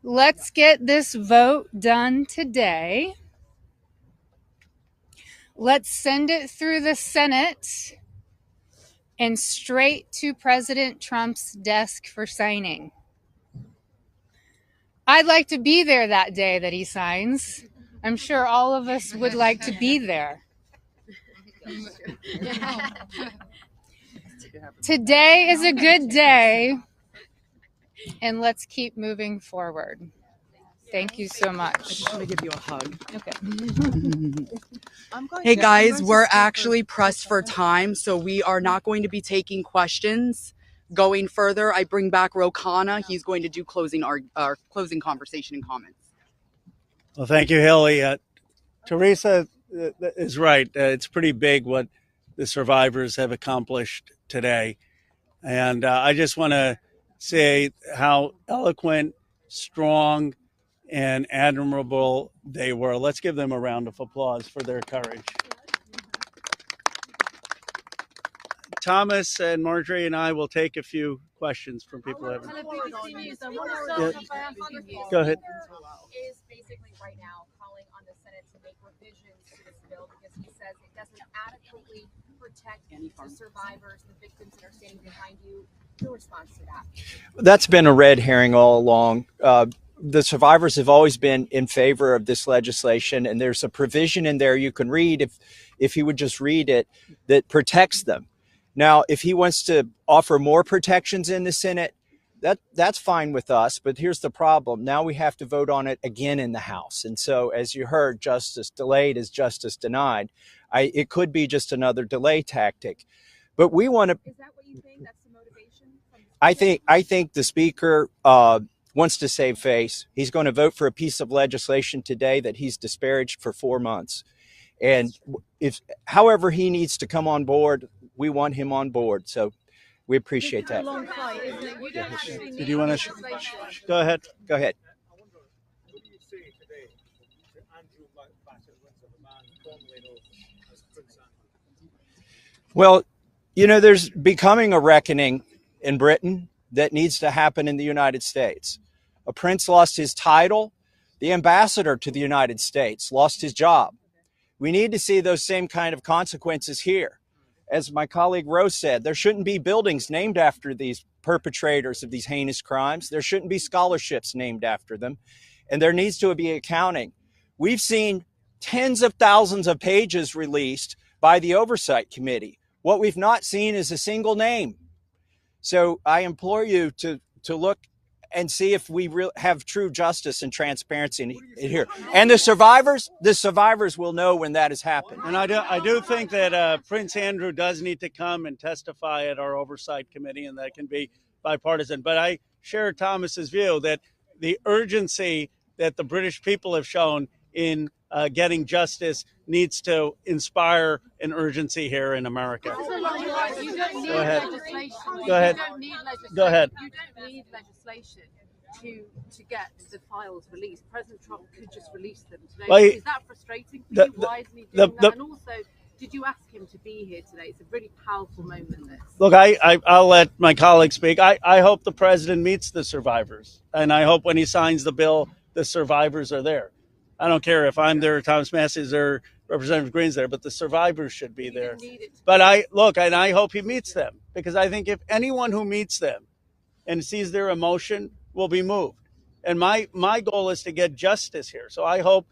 Let's get this vote done today. Let's send it through the Senate and straight to President Trump's desk for signing. I'd like to be there that day that he signs. I'm sure all of us would like to be there. Today is a good day, and let's keep moving forward. Thank you so much. I just want to give you a hug. Okay. Hey guys, we're actually pressed for time, so we are not going to be taking questions. Going further, I bring back Rokana. He's going to do our closing conversation and comments. Well, thank you, Hilly. Teresa is right. It's pretty big what the survivors have accomplished today. And I just want to say how eloquent, strong, and admirable they were. Let's give them a round of applause for their courage. Thomas and Marjorie and I will take a few questions from people. Yeah. Go ahead. Is basically right now calling on the Senate to make revisions to this bill because he says it doesn't adequately protect the survivors, the victims that are standing behind you. Your response to that? That's been a red herring all along. The survivors have always been in favor of this legislation, and there's a provision in there you can read if you would just read it that protects them. Now, if he wants to offer more protections in the Senate, that's fine with us. But here's the problem. Now we have to vote on it again in the House. And so, as you heard, justice delayed is justice denied. It could be just another delay tactic. But we want to. Is that what you think? That's the motivation? I think the Speaker wants to save face. He's going to vote for a piece of legislation today that he's disparaged for 4 months. And if, however, he needs to come on board, we want him on board. So we appreciate that. Did you want to? Go ahead. Go ahead. Well, you know, there's becoming a reckoning in Britain that needs to happen in the United States. A prince lost his title. The ambassador to the United States lost his job. We need to see those same kind of consequences here. As my colleague Rose said, there shouldn't be buildings named after these perpetrators of these heinous crimes. There shouldn't be scholarships named after them. And there needs to be accounting. We've seen tens of thousands of pages released by the Oversight Committee. What we've not seen is a single name. So I implore you to look and see if we have true justice and transparency here. And the survivors will know when that has happened. And I do think that Prince Andrew does need to come and testify at our Oversight Committee, and that can be bipartisan. But I share Thomas's view that the urgency that the British people have shown in getting justice needs to inspire an urgency here in America. Go ahead. Go ahead. Go ahead. You don't need legislation to get the files released. President Trump could just release them today. Well, Is that frustrating for you? Why isn't he doing that? And also, did you ask him to be here today? It's a really powerful moment, this. Look, I'll let my colleagues speak. I hope the president meets the survivors, and I hope when he signs the bill, the survivors are there. I don't care if I'm there, Thomas Massey's there, Representative Green's there, but the survivors should be there. But I hope he meets them, because I think if anyone who meets them and sees their emotion will be moved. And my goal is to get justice here. So I hope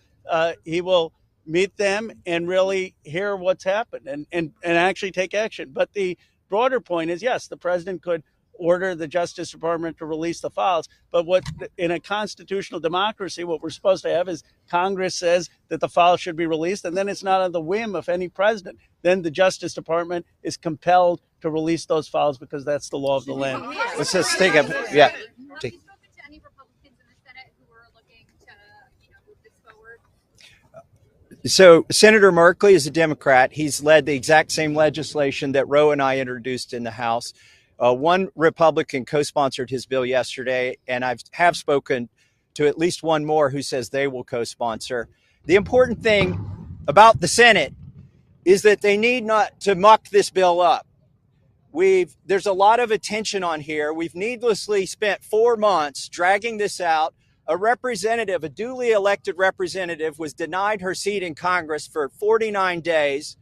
he will meet them and really hear what's happened and actually take action. But the broader point is, yes, the president could order the Justice Department to release the files. But what in a constitutional democracy, what we're supposed to have is Congress says that the files should be released, and then it's not on the whim of any president. Then the Justice Department is compelled to release those files because that's the law of the land. Let's just take a take. So Senator Merkley is a Democrat. He's led the exact same legislation that Roe and I introduced in the House. One Republican co-sponsored his bill yesterday, and I have spoken to at least one more who says they will co-sponsor. The important thing about the Senate is that they need not to muck this bill up. There's a lot of attention on here. We've needlessly spent 4 months dragging this out. A representative, a duly elected representative, was denied her seat in Congress for 49 days,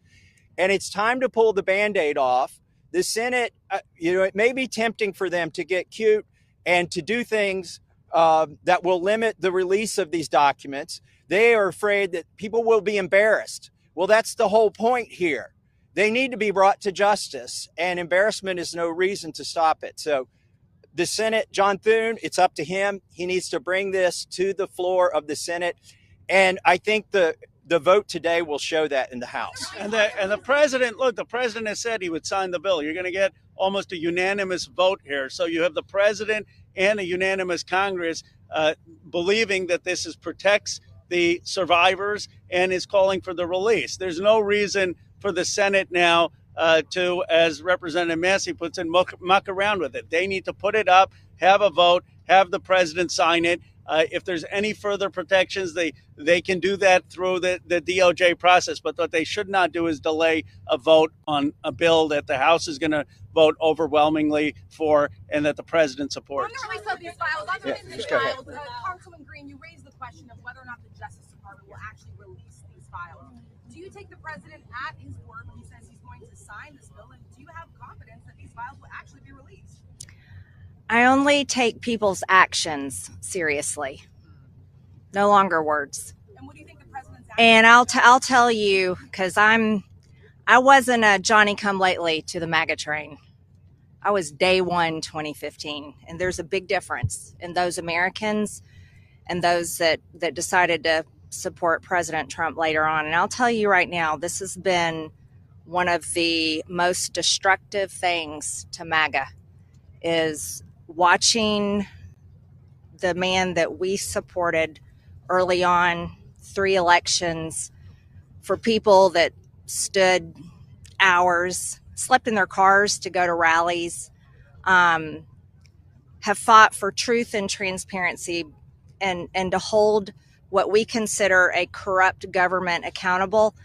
and it's time to pull the Band-Aid off. The Senate, it may be tempting for them to get cute and to do things that will limit the release of these documents. They are afraid that people will be embarrassed. Well, that's the whole point here. They need to be brought to justice, and embarrassment is no reason to stop it. So the Senate, John Thune, it's up to him. He needs to bring this to the floor of the Senate. And I think the vote today will show that in the House. And the president, look, the president has said he would sign the bill. You're going to get almost a unanimous vote here. So you have the president and a unanimous Congress believing that this protects the survivors and is calling for the release. There's no reason for the Senate now to, as Representative Massey puts it, muck around with it. They need to put it up, have a vote, have the president sign it. If there's any further protections, they can do that through the DOJ process. But what they should not do is delay a vote on a bill that the House is going to vote overwhelmingly for and that the president supports. On the release of these files, Councilman Green, you raised the question of whether or not the Justice Department will actually release these files. Do you take the president at his word when he says he's going to sign this bill, and do you have confidence that these files will actually be released? I only take people's actions seriously, no longer words. And what do you think the president's And I'll tell you, because I wasn't a Johnny-come-lately to the MAGA train. I was day one 2015, and there's a big difference in those Americans and those that decided to support President Trump later on. And I'll tell you right now, this has been one of the most destructive things to MAGA is watching the man that we supported early on, 3 elections, for people that stood hours, slept in their cars to go to rallies, have fought for truth and transparency and to hold what we consider a corrupt government accountable.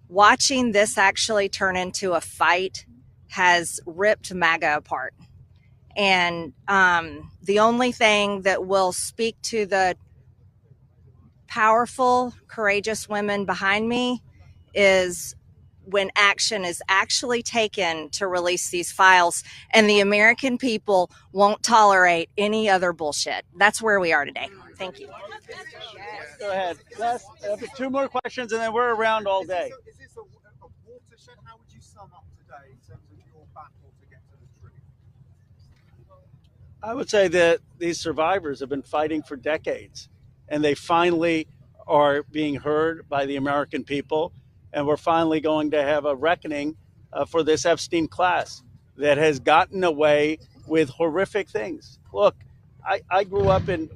Watching this actually turn into a fight has ripped MAGA apart. And the only thing that will speak to the powerful, courageous women behind me is when action is actually taken to release these files, and the American people won't tolerate any other bullshit. That's where we are today. Thank you. Go ahead. Les, 2 more questions, and then we're around all day. Is this a watershed? How would you sum up today in terms of your battle to get to the truth? I would say that these survivors have been fighting for decades, and they finally are being heard by the American people. And we're finally going to have a reckoning for this Epstein class that has gotten away with horrific things. Look, I grew up in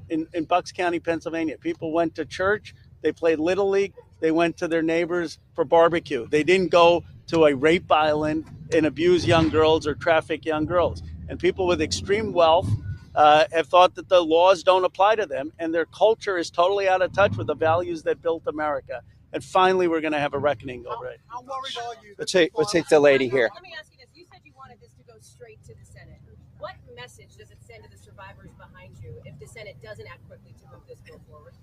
Bucks County, Pennsylvania. People went to church, they played Little League, they went to their neighbors for barbecue. They didn't go to a rape island and abuse young girls or traffic young girls. And people with extreme wealth have thought that the laws don't apply to them, and their culture is totally out of touch with the values that built America. And finally, we're going to have a reckoning over it. How worried are you? Let's take the lady here. Let me ask you this. You said you wanted this to go straight to the Senate. What message does it send to the survivors behind you if the Senate doesn't act quickly to move this bill forward?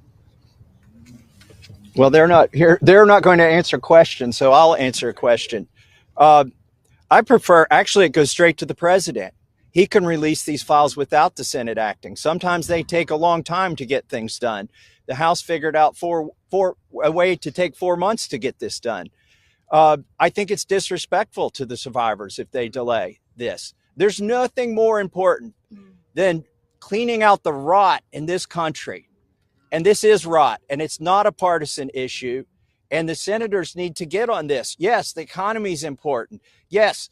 Well, they're not here. They're not going to answer questions, so I'll answer a question. I prefer, actually, it goes straight to the president. He can release these files without the Senate acting. Sometimes they take a long time to get things done. The House figured out a way to take 4 months to get this done. I think it's disrespectful to the survivors if they delay this. There's nothing more important than cleaning out the rot in this country. And this is rot, and it's not a partisan issue. And the senators need to get on this. Yes, the economy is important. Yes,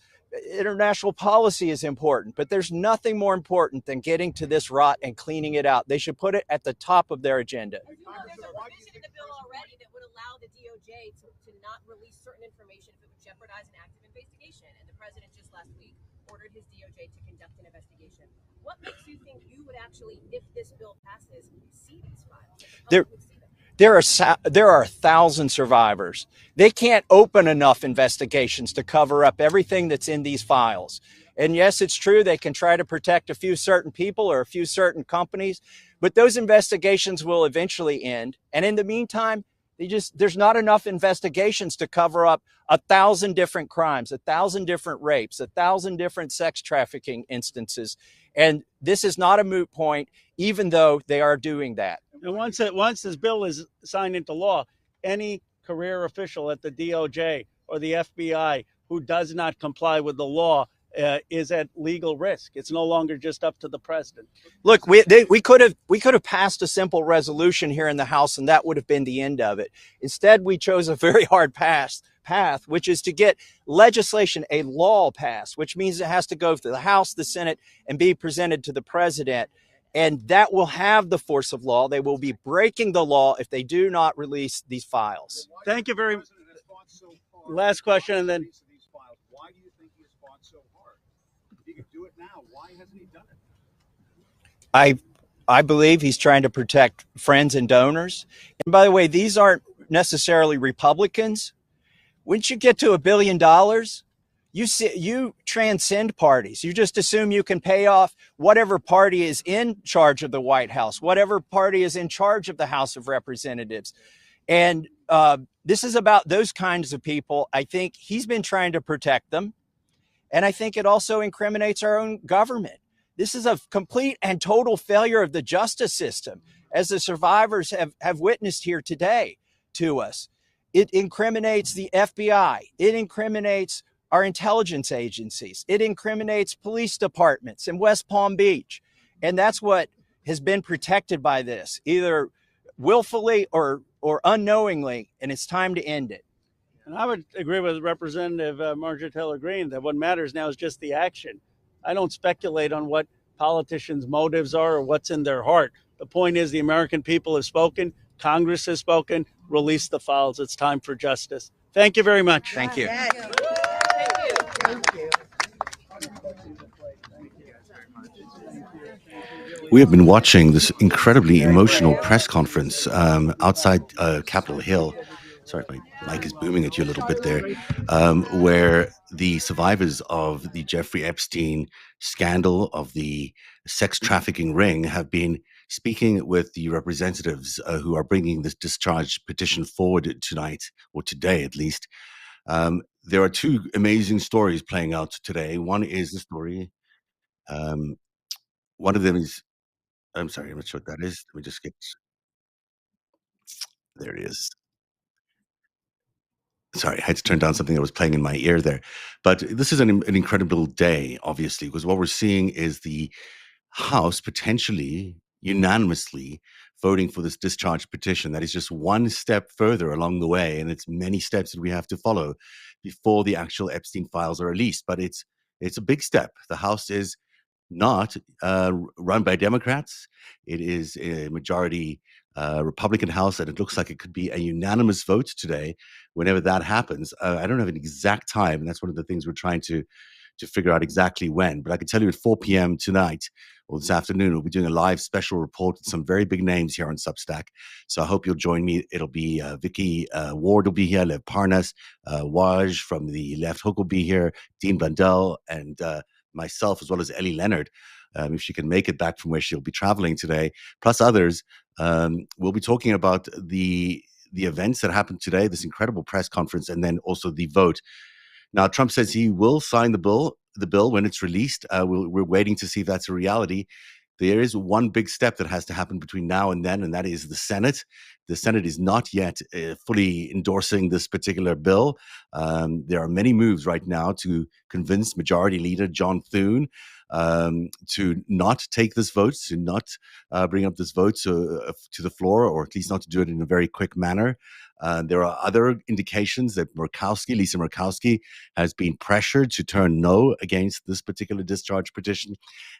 international policy is important, but there's nothing more important than getting to this rot and cleaning it out. They should put it at the top of their agenda. There's a provision in the bill already that would allow the DOJ to not release certain information if it would jeopardize an active investigation. And the president just last week ordered his DOJ to conduct an investigation. What makes you think you would actually, if this bill passes, see these files? There are 1,000 survivors. They can't open enough investigations to cover up everything that's in these files. And yes, it's true they can try to protect a few certain people or a few certain companies, but those investigations will eventually end. And in the meantime, there's not enough investigations to cover up 1,000 different crimes, 1,000 different rapes, 1,000 different sex trafficking instances. And this is not a moot point, even though they are doing that. And once this bill is signed into law, any career official at the DOJ or the FBI who does not comply with the law is at legal risk. It's no longer just up to the president. Look, we could have passed a simple resolution here in the House, and that would have been the end of it. Instead, we chose a very hard path, which is to get legislation, a law passed, which means it has to go through the House, the Senate, and be presented to the president. And that will have the force of law. They will be breaking the law if they do not release these files. Thank you very much. Last question, and then. Why do you think he has fought so hard? If he could do it now, why hasn't he done it? I believe he's trying to protect friends and donors. And by the way, these aren't necessarily Republicans. Once you get to $1 billion, you transcend parties. You just assume you can pay off whatever party is in charge of the White House, whatever party is in charge of the House of Representatives. And this is about those kinds of people. I think he's been trying to protect them. And I think it also incriminates our own government. This is a complete and total failure of the justice system, as the survivors have witnessed here today to us. It incriminates the FBI. It incriminates our intelligence agencies. It incriminates police departments in West Palm Beach. And that's what has been protected by this, either willfully or unknowingly, and it's time to end it. And I would agree with Representative Marjorie Taylor Greene that what matters now is just the action. I don't speculate on what politicians' motives are or what's in their heart. The point is the American people have spoken, Congress has spoken, release the files. It's time for justice. Thank you very much. Thank you. We have been watching this incredibly emotional press conference outside Capitol Hill. Sorry, my mic is booming at you a little bit there, where the survivors of the Jeffrey Epstein scandal, of the sex trafficking ring, have been speaking with the representatives who are bringing this discharge petition forward tonight, or today at least. There are two amazing stories playing out today. One is the story. One of them is, I'm sorry, I'm not sure what that is. Let me just get, there it is. Sorry, I had to turn down something that was playing in my ear there. But this is an incredible day, obviously, because what we're seeing is the House potentially unanimously voting for this discharge petition. That is just one step further along the way, and it's many steps that we have to follow before the actual Epstein files are released. But it's a big step. The House is not run by Democrats. It is a majority Republican House, and it looks like it could be a unanimous vote today. Whenever that happens, I don't have an exact time, and that's one of the things we're trying to figure out exactly when. But I can tell you at 4 p.m. tonight or this afternoon, we'll be doing a live special report with some very big names here on Substack. So I hope you'll join me. It'll be Vicky Ward will be here, Lev Parnas, Waj from the Left Hook will be here, Dean Blundell, and myself, as well as Ellie Leonard, if she can make it back from where she'll be traveling today, plus others. We'll be talking about the events that happened today, this incredible press conference, and then also the vote. Now, Trump says he will sign the bill when it's released. We're waiting to see if that's a reality. There is one big step that has to happen between now and then, and that is the Senate. The Senate is not yet fully endorsing this particular bill. There are many moves right now to convince Majority Leader John Thune to not take this vote, to not bring up this vote to the floor, or at least not to do it in a very quick manner. There are other indications that Lisa Murkowski, has been pressured to turn no against this particular discharge petition.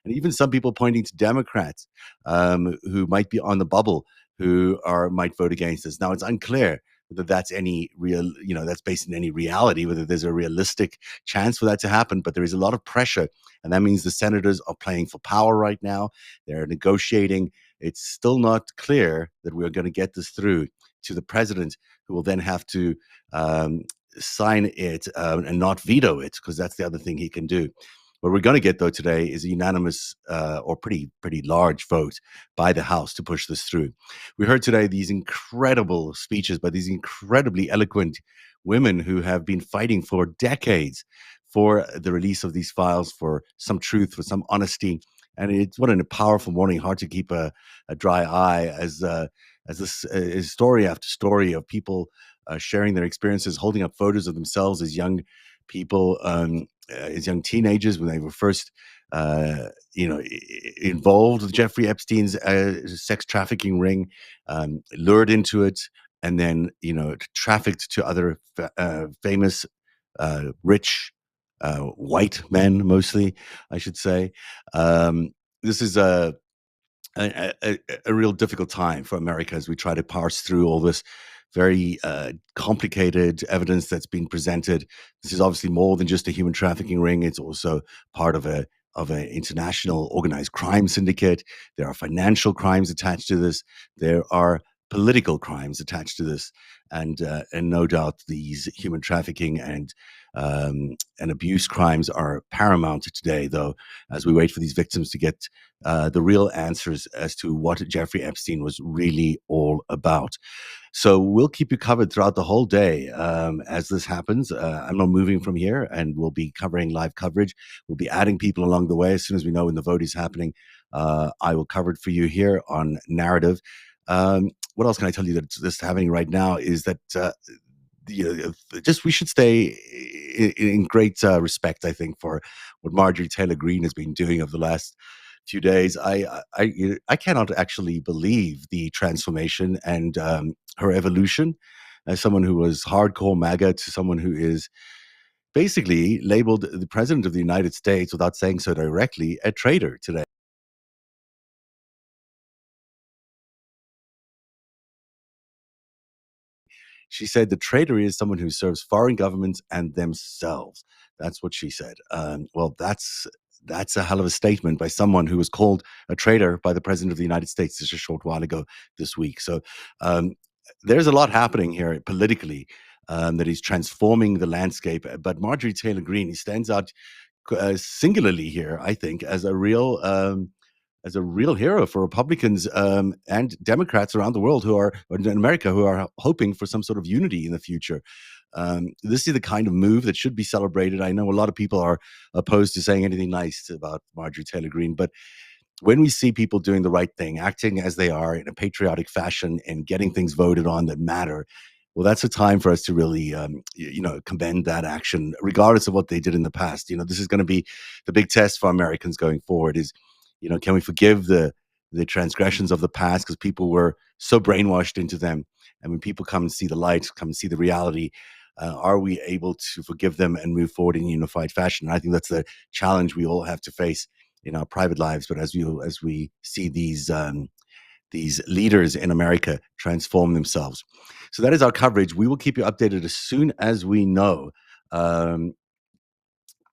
And even some people pointing to Democrats who might be on the bubble, who might vote against this. Now, it's unclear whether that's any real, that's based in any reality, whether there's a realistic chance for that to happen. But there is a lot of pressure. And that means the senators are playing for power right now. They're negotiating. It's still not clear that we're going to get this through to the president, who will then have to sign it and not veto it, because that's the other thing he can do. What we're going to get, though, today is a unanimous or pretty large vote by the House to push this through. We heard today these incredible speeches by these incredibly eloquent women who have been fighting for decades for the release of these files, for some truth, for some honesty. And it's what a powerful morning. Hard to keep a dry eye as this is story after story of people sharing their experiences, holding up photos of themselves as young people, as young teenagers when they were first, involved with Jeffrey Epstein's sex trafficking ring, lured into it, and then trafficked to other famous, rich, white men, mostly, I should say. This is a real difficult time for America as we try to parse through all this very complicated evidence that's been presented. This is obviously more than just a human trafficking ring. It's also part of an international organized crime syndicate. There are financial crimes attached to this. There are political crimes attached to this, and no doubt these human trafficking and abuse crimes are paramount today, though, as we wait for these victims to get the real answers as to what Jeffrey Epstein was really all about. So we'll keep you covered throughout the whole day as this happens. I'm not moving from here, and we'll be covering live coverage. We'll be adding people along the way. As soon as we know when the vote is happening, I will cover it for you here on Narrative. What else can I tell you that's happening right now is that we should stay in great respect, I think, for what Marjorie Taylor Greene has been doing over the last few days. I cannot actually believe the transformation and her evolution as someone who was hardcore MAGA to someone who is basically labeled the president of the United States, without saying so directly, a traitor today. She said the traitor is someone who serves foreign governments and themselves. That's what she said. Well, that's a hell of a statement by someone who was called a traitor by the president of the United States just a short while ago this week. So there's a lot happening here politically that is transforming the landscape. But Marjorie Taylor Greene stands out singularly here, I think, as a real hero for Republicans and Democrats around the world or in America, who are hoping for some sort of unity in the future. This is the kind of move that should be celebrated. I know a lot of people are opposed to saying anything nice about Marjorie Taylor Greene, but when we see people doing the right thing, acting as they are in a patriotic fashion and getting things voted on that matter, well, that's a time for us to really, commend that action, regardless of what they did in the past. This is going to be the big test for Americans going forward is, can we forgive the transgressions of the past because people were so brainwashed into them? And when people come and see the light, come and see the reality, are we able to forgive them and move forward in a unified fashion? And I think that's the challenge we all have to face in our private lives, but as we see these leaders in America transform themselves. So that is our coverage. We will keep you updated as soon as we know.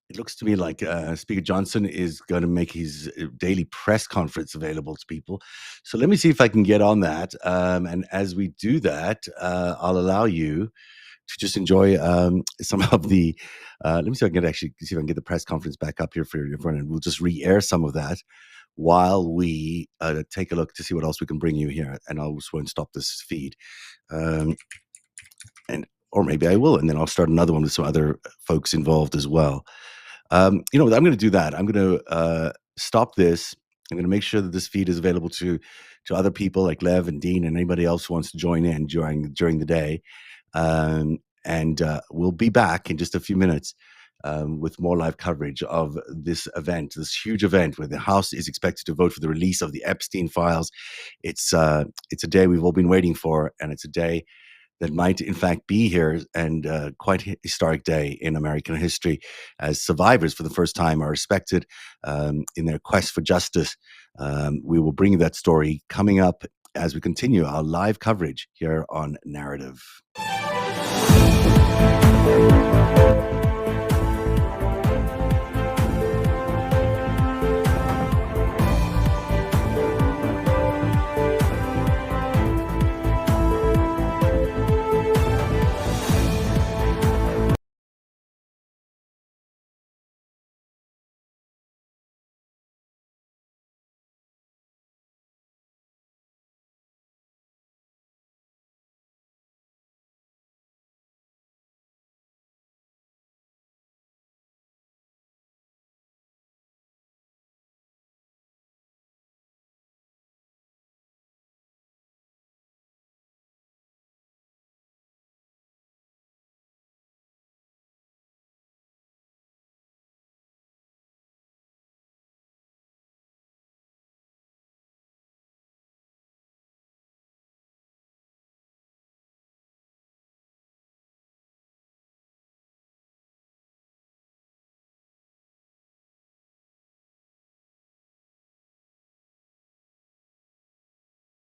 It looks to me like Speaker Johnson is going to make his daily press conference available to people. So let me see if I can get on that. And as we do that, I'll allow you to just enjoy some of the. Let me see if I can get the press conference back up here for your friend, and we'll just re-air some of that while we take a look to see what else we can bring you here. And I'll just won't stop this feed. Or maybe I will, and then I'll start another one with some other folks involved as well. I'm going to do that. I'm going to stop this. I'm going to make sure that this feed is available to other people like Lev and Dean and anybody else who wants to join in during the day. And we'll be back in just a few minutes with more live coverage of this event, this huge event where the House is expected to vote for the release of the Epstein files. It's a day we've all been waiting for, and it's a day that might in fact be here, and quite a historic day in American history, as survivors for the first time are respected in their quest for justice. We will bring you that story coming up as we continue our live coverage here on Narrative.